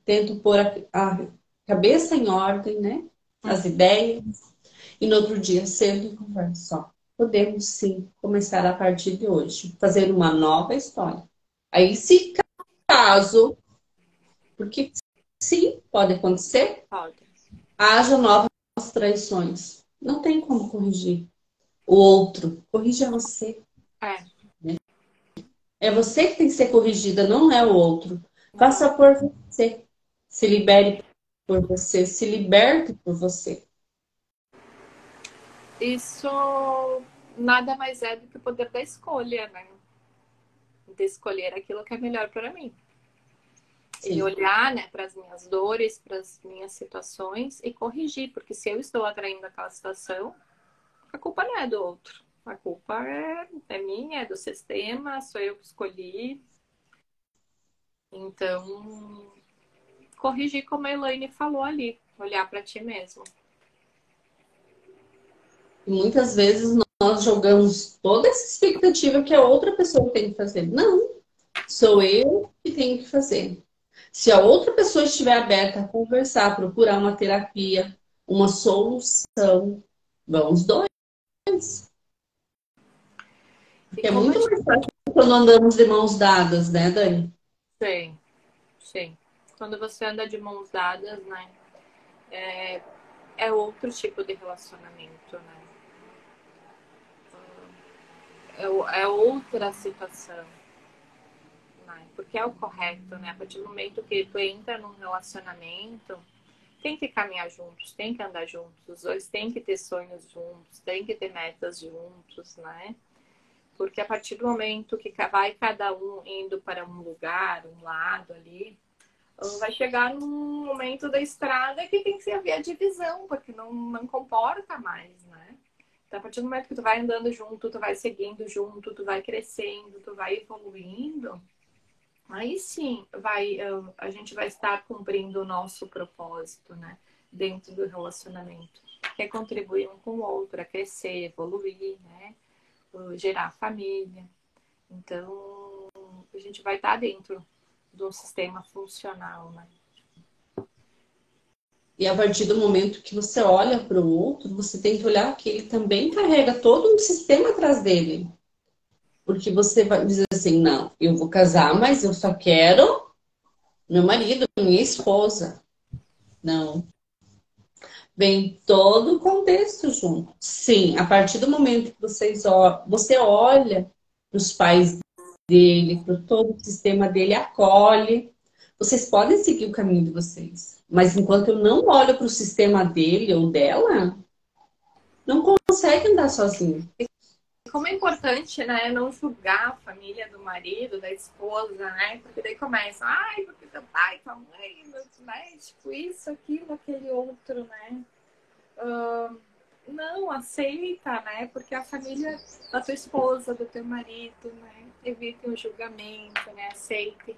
tento pôr a cabeça em ordem, né? As ideias, e no outro dia cedo e conversa só. Podemos sim começar a partir de hoje, fazer uma nova história. Aí, se caso, porque sim, pode acontecer,
Pode.
haja novas traições. Não tem como corrigir o outro, corrija você.
É,
É você que tem que ser corrigida, não é o outro.
não é.
Faça por você. Se libere por você, se liberte por você.
Isso nada mais é do que o poder da escolha, né? De escolher aquilo que é melhor para mim. E
Sim.
olhar, né, para as minhas dores, para as minhas situações e corrigir, porque se eu estou atraindo aquela situação, a culpa não é do outro. A culpa é minha, é do sistema, sou eu que escolhi. Então, corrigir como a Elaine falou ali, olhar para ti mesmo.
E muitas vezes nós jogamos toda essa expectativa que a outra pessoa tem que fazer. Não, sou eu que tenho que fazer. Se a outra pessoa estiver aberta a conversar, procurar uma terapia, uma solução, vamos dois.
E
Porque é
como a
muito
gente
mais fácil quando andamos de mãos dadas, né, Dani?
tem, sim. Quando você anda de mãos dadas, né? É outro tipo de relacionamento, né? É outra situação, né? Porque é o correto, né? A partir do momento que tu entra num relacionamento, tem que caminhar juntos, tem que andar juntos, os dois têm que ter sonhos juntos, tem que ter metas juntos, né? Porque a partir do momento que vai cada um indo para um lugar, um lado ali, vai chegar num momento da estrada que tem que haver a divisão, porque não comporta mais, né? Então, a partir do momento que tu vai andando junto, tu vai seguindo junto, tu vai crescendo, tu vai evoluindo, aí sim a gente vai estar cumprindo o nosso propósito, né? Dentro do relacionamento, que é contribuir um com o outro, a crescer, evoluir, né? Gerar família. Então, a gente vai estar dentro de um sistema funcional, né?
E a partir do momento que você olha para o outro, você tem que olhar que ele também carrega todo um sistema atrás dele. Porque você vai dizer assim, não, eu vou casar, mas eu só quero meu marido, minha esposa. Não. Vem todo o contexto junto. Sim, a partir do momento que você olha para os pais dele, para todo o sistema dele, acolhe. Vocês podem seguir o caminho de vocês. Mas enquanto eu não olho para o sistema dele ou dela, não consegue andar sozinho.
Como é importante, né, não julgar a família do marido, da esposa, né? Porque daí começa, ai, porque teu pai, tua mãe, né? Tipo, isso, aquilo, aquele outro, né? Não, aceita, né? Porque a família da tua esposa, do teu marido, né? Evite o julgamento, né? Aceite,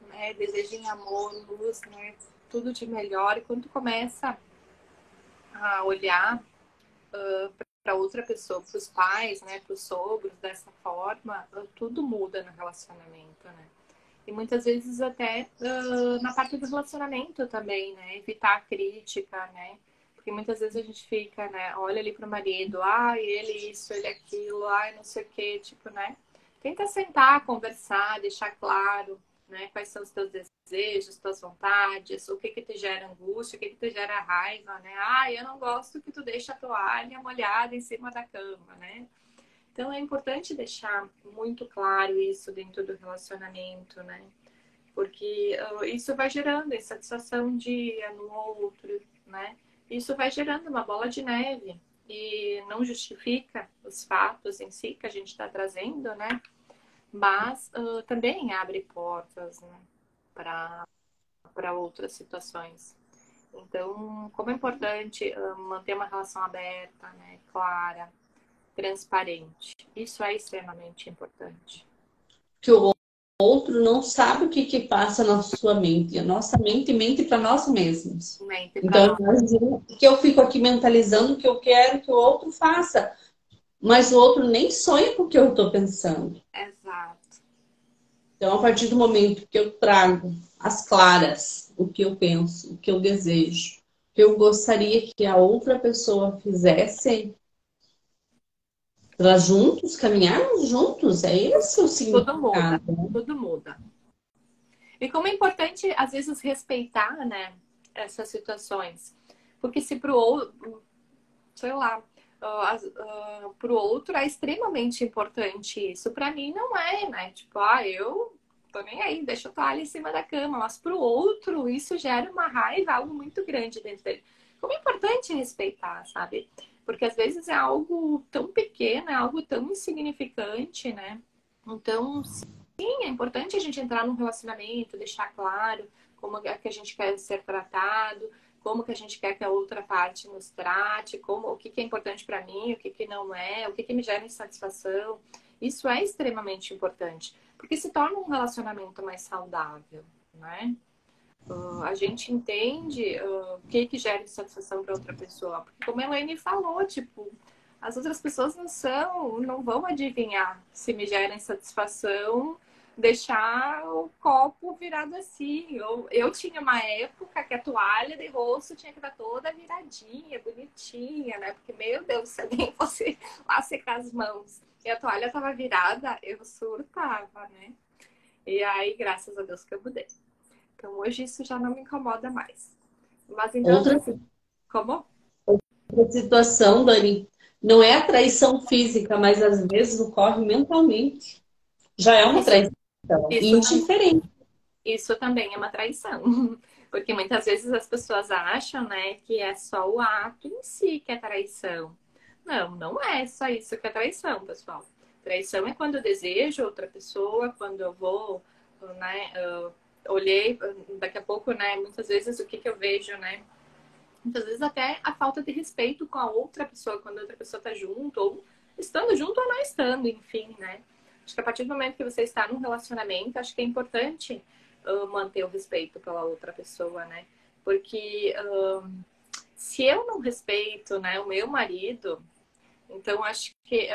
né? Desejem amor, luz, né? Tudo de melhor. E quando tu começa a olhar para outra pessoa, para os pais, né, para os sogros, dessa forma, tudo muda no relacionamento, né? E muitas vezes até na parte do relacionamento também, né? Evitar a crítica, né? Porque muitas vezes a gente fica, né? Olha ali pro marido, ai, ele isso, ele aquilo, ai, não sei o quê, tipo, né? Tenta sentar, conversar, deixar claro, né? Quais são os teus desejos, tuas vontades, o que que te gera angústia, o que que te gera raiva, né? Ai, eu não gosto que tu deixa a toalha molhada em cima da cama, né? Então é importante deixar muito claro isso dentro do relacionamento, né? Porque isso vai gerando insatisfação um dia no outro, né? Isso vai gerando uma bola de neve e não justifica os fatos em si que a gente está trazendo, né? Mas também abre portas, né? Para outras situações. Então, como é importante manter uma relação aberta, né? Clara, transparente. Isso é extremamente importante.
Que o outro não sabe o que que passa na sua mente. A nossa mente mente para nós mesmos.
Mente para
Então,
nós.
imagina que eu fico aqui mentalizando o que eu quero que o outro faça. Mas o outro nem sonha com o que eu estou pensando.
Exato.
Então, a partir do momento que eu trago às claras o que eu penso, o que eu desejo, o que eu gostaria que a outra pessoa fizesse, para juntos, caminharmos juntos, é esse o
Tudo muda.
significado, né?
Tudo muda. E como é importante, às vezes, respeitar, né, essas situações. Porque se pro outro, sei lá, pro outro é extremamente importante isso. Para mim não é, né? Tipo, eu tô nem aí, deixa a toalha em cima da cama. Mas pro outro isso gera uma raiva, algo muito grande dentro dele. Como é importante respeitar, sabe? Porque às vezes é algo tão pequeno, é algo tão insignificante, né? Então, sim, é importante a gente entrar num relacionamento, deixar claro como é que a gente quer ser tratado, como que a gente quer que a outra parte nos trate, como, o que que é importante para mim, o que que não é, o que que me gera insatisfação. Isso é extremamente importante, porque se torna um relacionamento mais saudável, né? A gente entende o que que gera insatisfação para outra pessoa, porque como a Elaine falou, tipo, as outras pessoas não vão adivinhar se me gera insatisfação deixar o copo virado assim. Eu tinha uma época que a toalha de rosto tinha que estar toda viradinha, bonitinha, né? Porque, meu Deus, se alguém fosse lá secar as mãos e a toalha estava virada, eu surtava, né? E aí, graças a Deus que eu mudei. Então, hoje isso já não me incomoda mais. Mas então,
Outra,
como?
outra situação, Dani, não é a traição física, mas às vezes ocorre mentalmente. Já é uma
Isso,
traição
isso
indiferente.
Isso também é uma traição. Porque muitas vezes as pessoas acham, né, que é só o ato em si que é traição. Não, não é só isso que é traição, pessoal. Traição é quando eu desejo outra pessoa, quando eu vou, né, olhei, daqui a pouco, né, muitas vezes o que que eu vejo, né? Muitas vezes até a falta de respeito com a outra pessoa, quando a outra pessoa tá junto, ou estando junto ou não estando, enfim, né? Acho que a partir do momento que você está num relacionamento, acho que é importante manter o respeito pela outra pessoa, né? Porque se eu não respeito, né, o meu marido, então acho que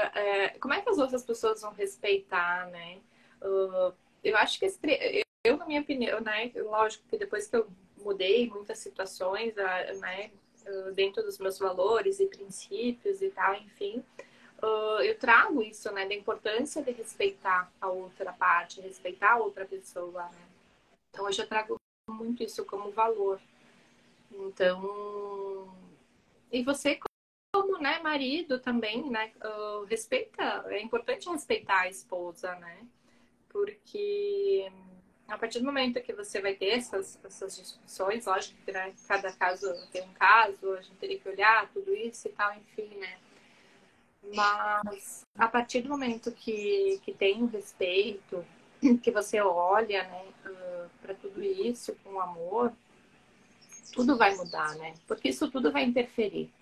como é que as outras pessoas vão respeitar, né? Eu acho que eu, na minha opinião, né, lógico que depois que eu mudei muitas situações, né, dentro dos meus valores e princípios e tal, enfim, eu trago isso, né, da importância de respeitar a outra parte, respeitar a outra pessoa, né? Então, hoje eu trago muito isso como valor. Então, e você como, né, marido também, né, respeita, é importante respeitar a esposa, né? Porque a partir do momento que você vai ter essas discussões, lógico que, né, cada caso tem um caso, a gente teria que olhar tudo isso e tal, enfim, né? Mas a partir do momento que tem o respeito, que você olha, né, para tudo isso com amor, tudo vai mudar, né? Porque isso tudo vai interferir.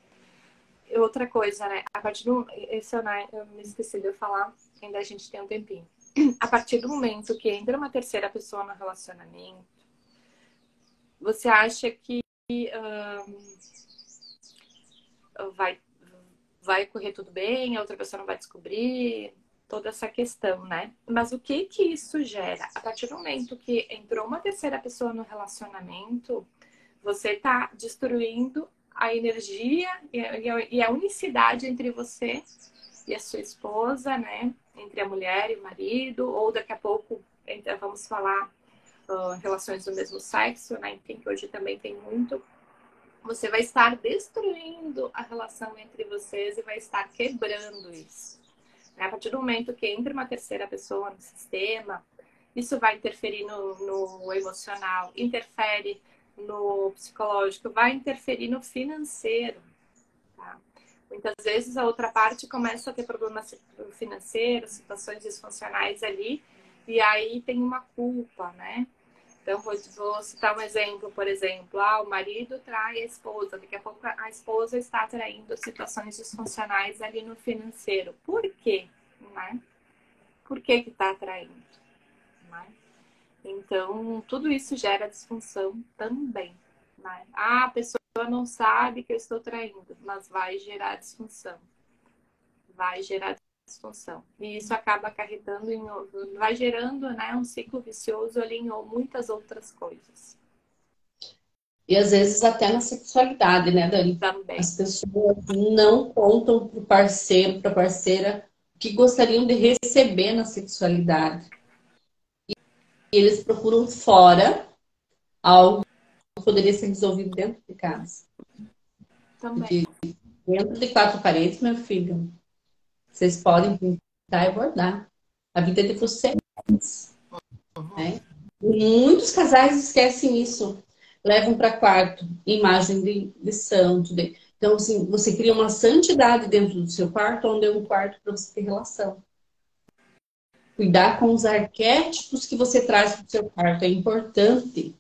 E outra coisa, né? A partir do. Isso, né? Eu me esqueci de eu falar, ainda a gente tem um tempinho. A partir do momento que entra uma terceira pessoa no relacionamento, você acha que vai, vai correr tudo bem, a outra pessoa não vai descobrir toda essa questão, né? Mas o que que isso gera? A partir do momento que entrou uma terceira pessoa no relacionamento, você tá destruindo a energia e a unicidade entre você e a sua esposa, né? Entre a mulher e o marido, ou daqui a pouco vamos falar relações do mesmo sexo, né? Enfim, que hoje também tem muito. Você vai estar destruindo a relação entre vocês e vai estar quebrando isso. A partir do momento que entra uma terceira pessoa no sistema, isso vai interferir no emocional, interfere no psicológico, vai interferir no financeiro. Tá? Muitas vezes a outra parte começa a ter problemas financeiros, situações disfuncionais ali, e aí tem uma culpa, né? Então, vou citar um exemplo, por exemplo, o marido trai a esposa, daqui a pouco a esposa está traindo situações disfuncionais ali no financeiro. Por quê? Né? Por que que está traindo? Né? Então, tudo isso gera disfunção também. Né? A pessoa não sabe que eu estou traindo, mas vai gerar disfunção. Vai gerar disfunção. E isso acaba acarretando vai gerando, né, um ciclo vicioso ali em muitas outras coisas.
E às vezes até na sexualidade, né, Dani?
Também.
As pessoas não contam pro parceiro, pra parceira, o que gostariam de receber na sexualidade. E eles procuram fora algo que poderia ser resolvido dentro de casa.
Também.
Porque dentro de quatro paredes, meu filho, vocês podem pintar e bordar. A vida é de vocês. Né? Muitos casais esquecem isso. Levam para quarto imagem de santo. Então, assim, você cria uma santidade dentro do seu quarto, onde é um quarto para você ter relação. Cuidar com os arquétipos que você traz para o seu quarto é importante.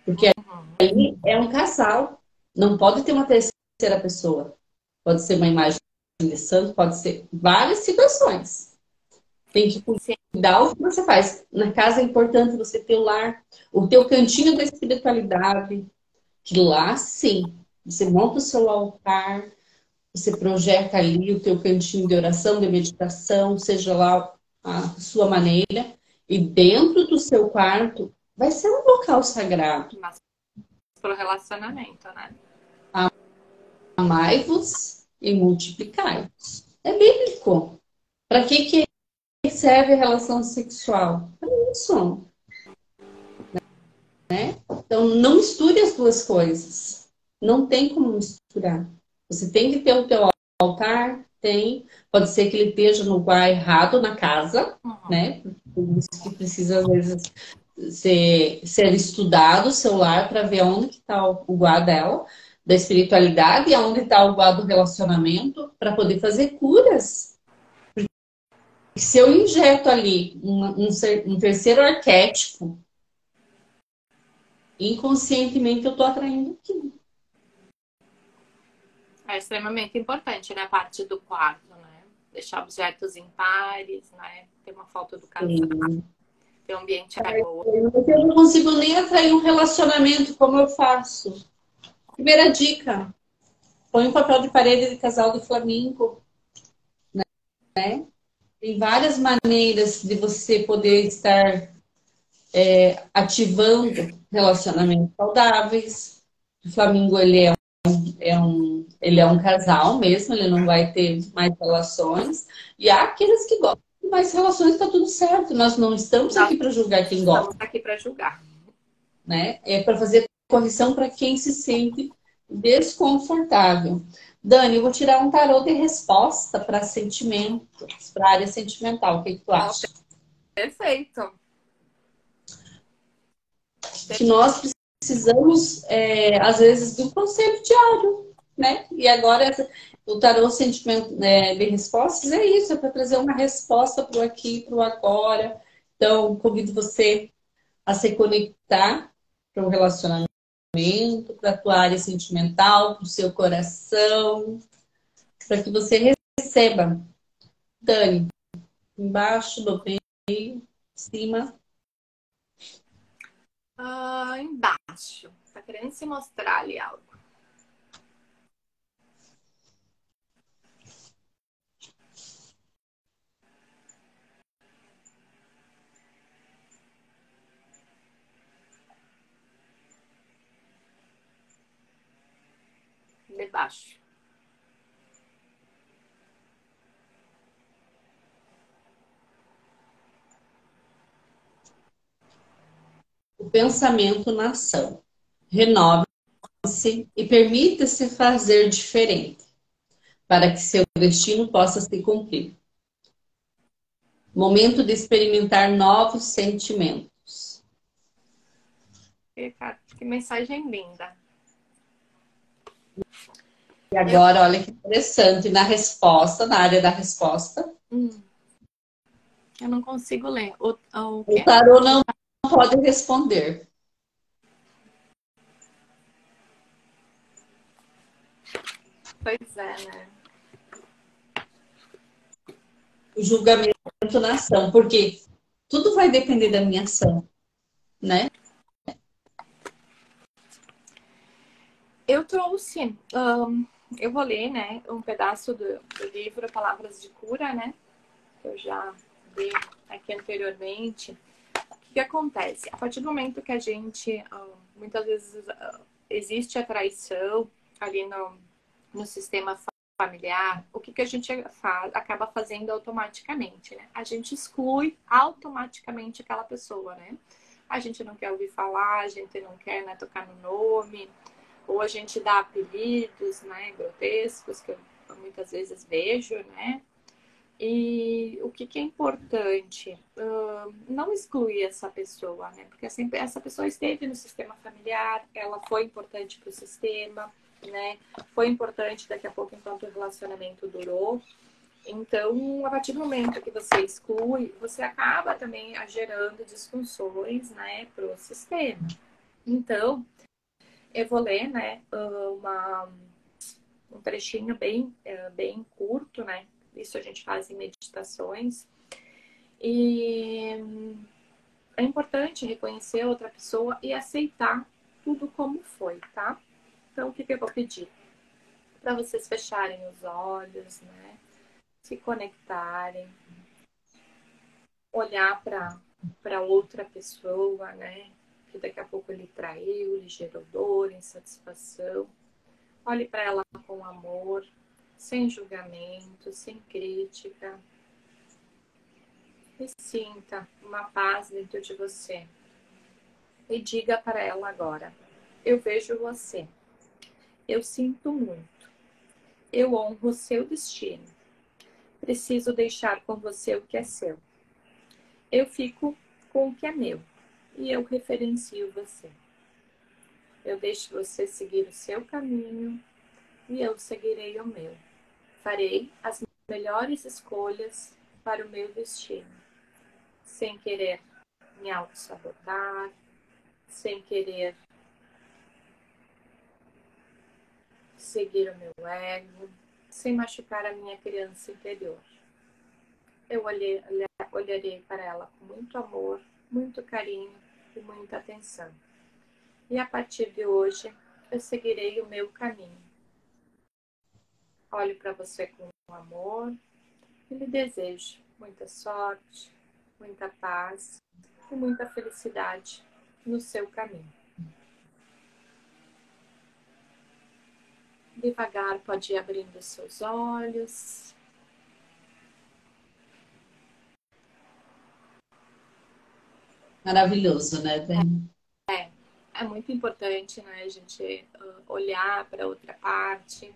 Porque ali é um casal. Não pode ter uma terceira pessoa. Pode ser uma imagem de santo, pode ser várias situações. Tem que cuidar o que você faz. Na casa é importante você ter o lar, o teu cantinho da espiritualidade, que lá sim, você monta o seu altar, você projeta ali o teu cantinho de oração, de meditação, seja lá a sua maneira, e dentro do seu quarto vai ser um local sagrado.
Mas pro relacionamento, né?
Amai-vos e multiplicai-vos. É bíblico. Para que serve a relação sexual? Para isso. Né? Então, não misture as duas coisas. Não tem como misturar. Você tem que ter o teu altar, tem. Pode ser que ele esteja no lugar errado na casa, né? Por isso que precisa, às vezes, ser estudado o seu lar para ver onde está o guarda dela, da espiritualidade, e onde está o guarda do relacionamento, para poder fazer curas. Se eu injeto ali um terceiro arquétipo, inconscientemente eu estou atraindo aquilo.
É extremamente importante, né? A parte do quarto, né? Deixar objetos em pares, né? Ter uma foto do casal, ter um ambiente boa.
Eu não consigo nem atrair um relacionamento como eu faço. Primeira dica: põe um papel de parede de casal de flamingo. Né? Tem várias maneiras de você poder estar ativando relacionamentos saudáveis. O flamingo, ele é um casal mesmo, ele não vai ter mais relações. E há aqueles que gostam de mais relações, está tudo certo. Nós não estamos aqui para julgar quem gosta.
Estamos aqui para julgar.
Né? É para fazer correção para quem se sente desconfortável. Dani, eu vou tirar um tarô de resposta para sentimentos, para a área sentimental. O que tu acha?
Perfeito.
Que nós precisamos, às vezes, de um conselho diário, né? E agora, o tarô sentimento, de respostas é isso, é para trazer uma resposta para o aqui e para o agora. Então, convido você a se conectar para o relacionamento, para a tua área sentimental, para o seu coração, para que você receba. Dani, embaixo, do meio, cima.
Embaixo. Tá querendo se mostrar ali algo. Debaixo.
O pensamento na ação. Renove-se e permita-se fazer diferente, para que seu destino possa se cumprir. Momento de experimentar novos sentimentos.
Que mensagem linda.
E agora, olha que interessante, na resposta, na área da resposta.
Eu não consigo ler. O
O
quê?
tarô não pode responder.
Pois é, né?
O julgamento na ação, porque tudo vai depender da minha ação, né?
Eu trouxe, eu vou ler, né, um pedaço do livro Palavras de Cura, né, que eu já li aqui anteriormente. O que acontece? A partir do momento que a gente, muitas vezes, existe a traição ali no sistema familiar, o que a gente acaba fazendo automaticamente, né? A gente exclui automaticamente aquela pessoa, né? A gente não quer ouvir falar, a gente não quer, né, tocar no nome, ou a gente dá apelidos, né, grotescos, que eu muitas vezes vejo, né? E o que é importante? Não excluir essa pessoa, né? Porque essa pessoa esteve no sistema familiar, ela foi importante para o sistema, né? Foi importante daqui a pouco enquanto o relacionamento durou. Então, a partir do momento que você exclui, você acaba também gerando disfunções, né, para o sistema. Então, eu vou ler, né, um trechinho bem curto, né? Isso a gente faz em meditações. E é importante reconhecer outra pessoa e aceitar tudo como foi, tá? Então, o que eu vou pedir? Para vocês fecharem os olhos, né? Se conectarem, olhar para outra pessoa, né? Que daqui a pouco lhe traiu, lhe gerou dor, insatisfação. Olhe para ela com amor, sem julgamento, sem crítica. E sinta uma paz dentro de você. E diga para ela agora: eu vejo você. Eu sinto muito. Eu honro o seu destino. Preciso deixar com você o que é seu. Eu fico com o que é meu. E eu referencio você. Eu deixo você seguir o seu caminho e eu seguirei o meu. Farei as melhores escolhas para o meu destino, sem querer me auto-sabotar, sem querer seguir o meu ego, sem machucar a minha criança interior. Eu olharei para ela com muito amor, muito carinho e muita atenção. E a partir de hoje, eu seguirei o meu caminho. Olho para você com amor e lhe desejo muita sorte, muita paz e muita felicidade no seu caminho. Devagar pode ir abrindo seus olhos.
Maravilhoso, né, Dani?
É muito importante, né, a gente olhar para outra parte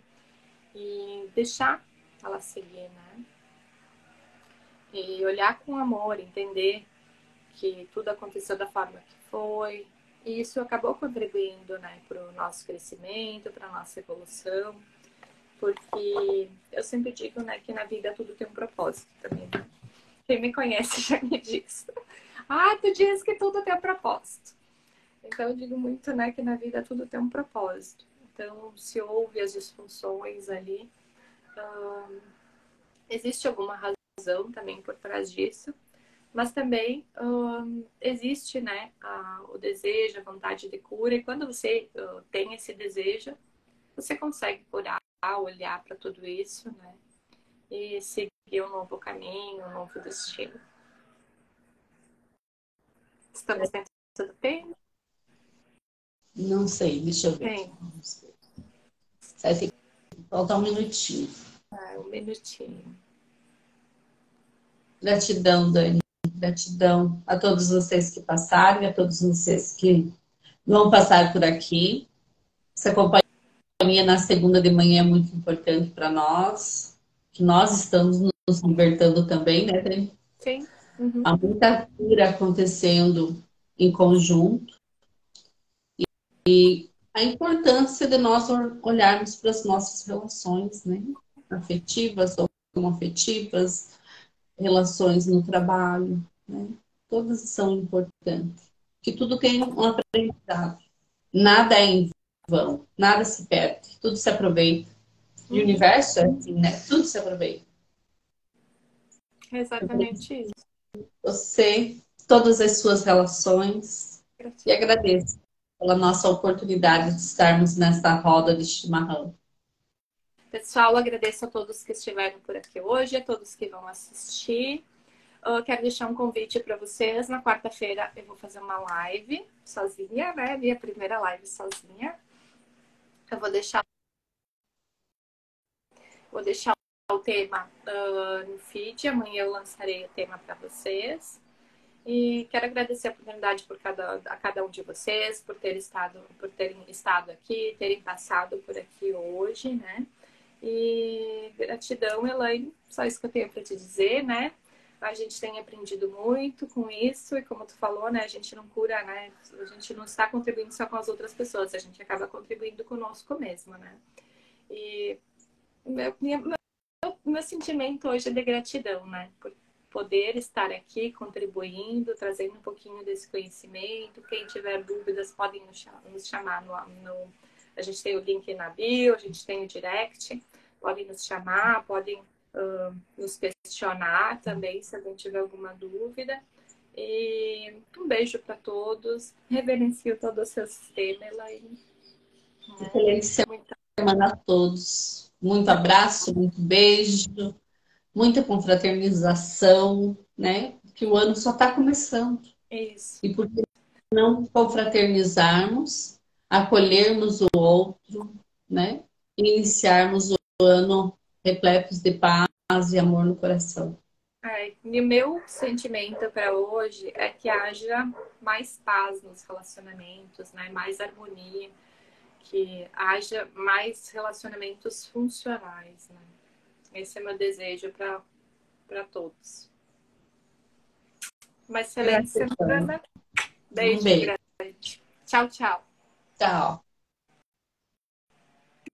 e deixar ela seguir, né? E olhar com amor, entender que tudo aconteceu da forma que foi. E isso acabou contribuindo, né, para o nosso crescimento, para a nossa evolução. Porque eu sempre digo, né, que na vida tudo tem um propósito também. Quem me conhece já me diz. Ah, tu diz que tudo tem um propósito. Então eu digo muito, né, que na vida tudo tem um propósito. Então, se houve as disfunções ali, existe alguma razão também por trás disso. Mas também existe, né, o desejo, a vontade de cura. E quando você tem esse desejo, você consegue curar, olhar para tudo isso, né? E seguir um novo caminho, um novo destino. Estamos dentro do tempo?
Não sei, deixa eu ver aqui.
Tem.
Vai faltar um minutinho.
Um minutinho.
Gratidão, Dani. Gratidão a todos vocês que passaram e a todos vocês que vão passar por aqui. Essa companhia na segunda de manhã é muito importante para nós, que nós estamos nos libertando também, né, Dani?
Sim. Uhum.
Há muita cura acontecendo em conjunto. E a importância de nós olharmos para as nossas relações, né? Afetivas ou não afetivas, relações no trabalho, né? Todas são importantes. Que tudo tem um aprendizado. Nada é em vão, nada se perde, tudo se aproveita. E o
Uhum.
universo é assim, né? Tudo se aproveita.
É exatamente isso.
Você, todas as suas relações, e
Gratidão.
agradeço pela nossa oportunidade de estarmos nesta roda de chimarrão.
Pessoal, agradeço a todos que estiveram por aqui hoje, a todos que vão assistir. Quero deixar um convite para vocês. Na quarta-feira eu vou fazer uma live sozinha, né? Minha primeira live sozinha. Eu vou deixar o tema no feed. Amanhã eu lançarei o tema para vocês. E quero agradecer a oportunidade a cada um de vocês por terem estado aqui, terem passado por aqui hoje, né? E gratidão, Elaine. Só isso que eu tenho para te dizer, né? A gente tem aprendido muito com isso e como tu falou, né? A gente não cura, né? A gente não está contribuindo só com as outras pessoas, a gente acaba contribuindo conosco mesmo, né? E meu sentimento hoje é de gratidão, né? Por poder estar aqui contribuindo, trazendo um pouquinho desse conhecimento. Quem tiver dúvidas, podem nos chamar a gente tem o link na bio, a gente tem o direct. Podem nos chamar, podem nos questionar também, se alguém tiver alguma dúvida. E um beijo para todos. Reverencio todo o seu sistema, Elaine.
Excelente
Muito
semana a todos. Muito abraço, muito beijo, muita confraternização, né? Que o ano só está começando.
isso.
E por que não confraternizarmos, acolhermos o outro, né? E iniciarmos o ano repletos de paz e amor no coração.
E o meu sentimento para hoje é que haja mais paz nos relacionamentos, né? Mais harmonia, que haja mais relacionamentos funcionais, né? Esse é meu desejo para todos. Uma excelente
Gratidão.
semana.
Um
Beijo
beijo.
grande. Tchau, tchau.
Tchau.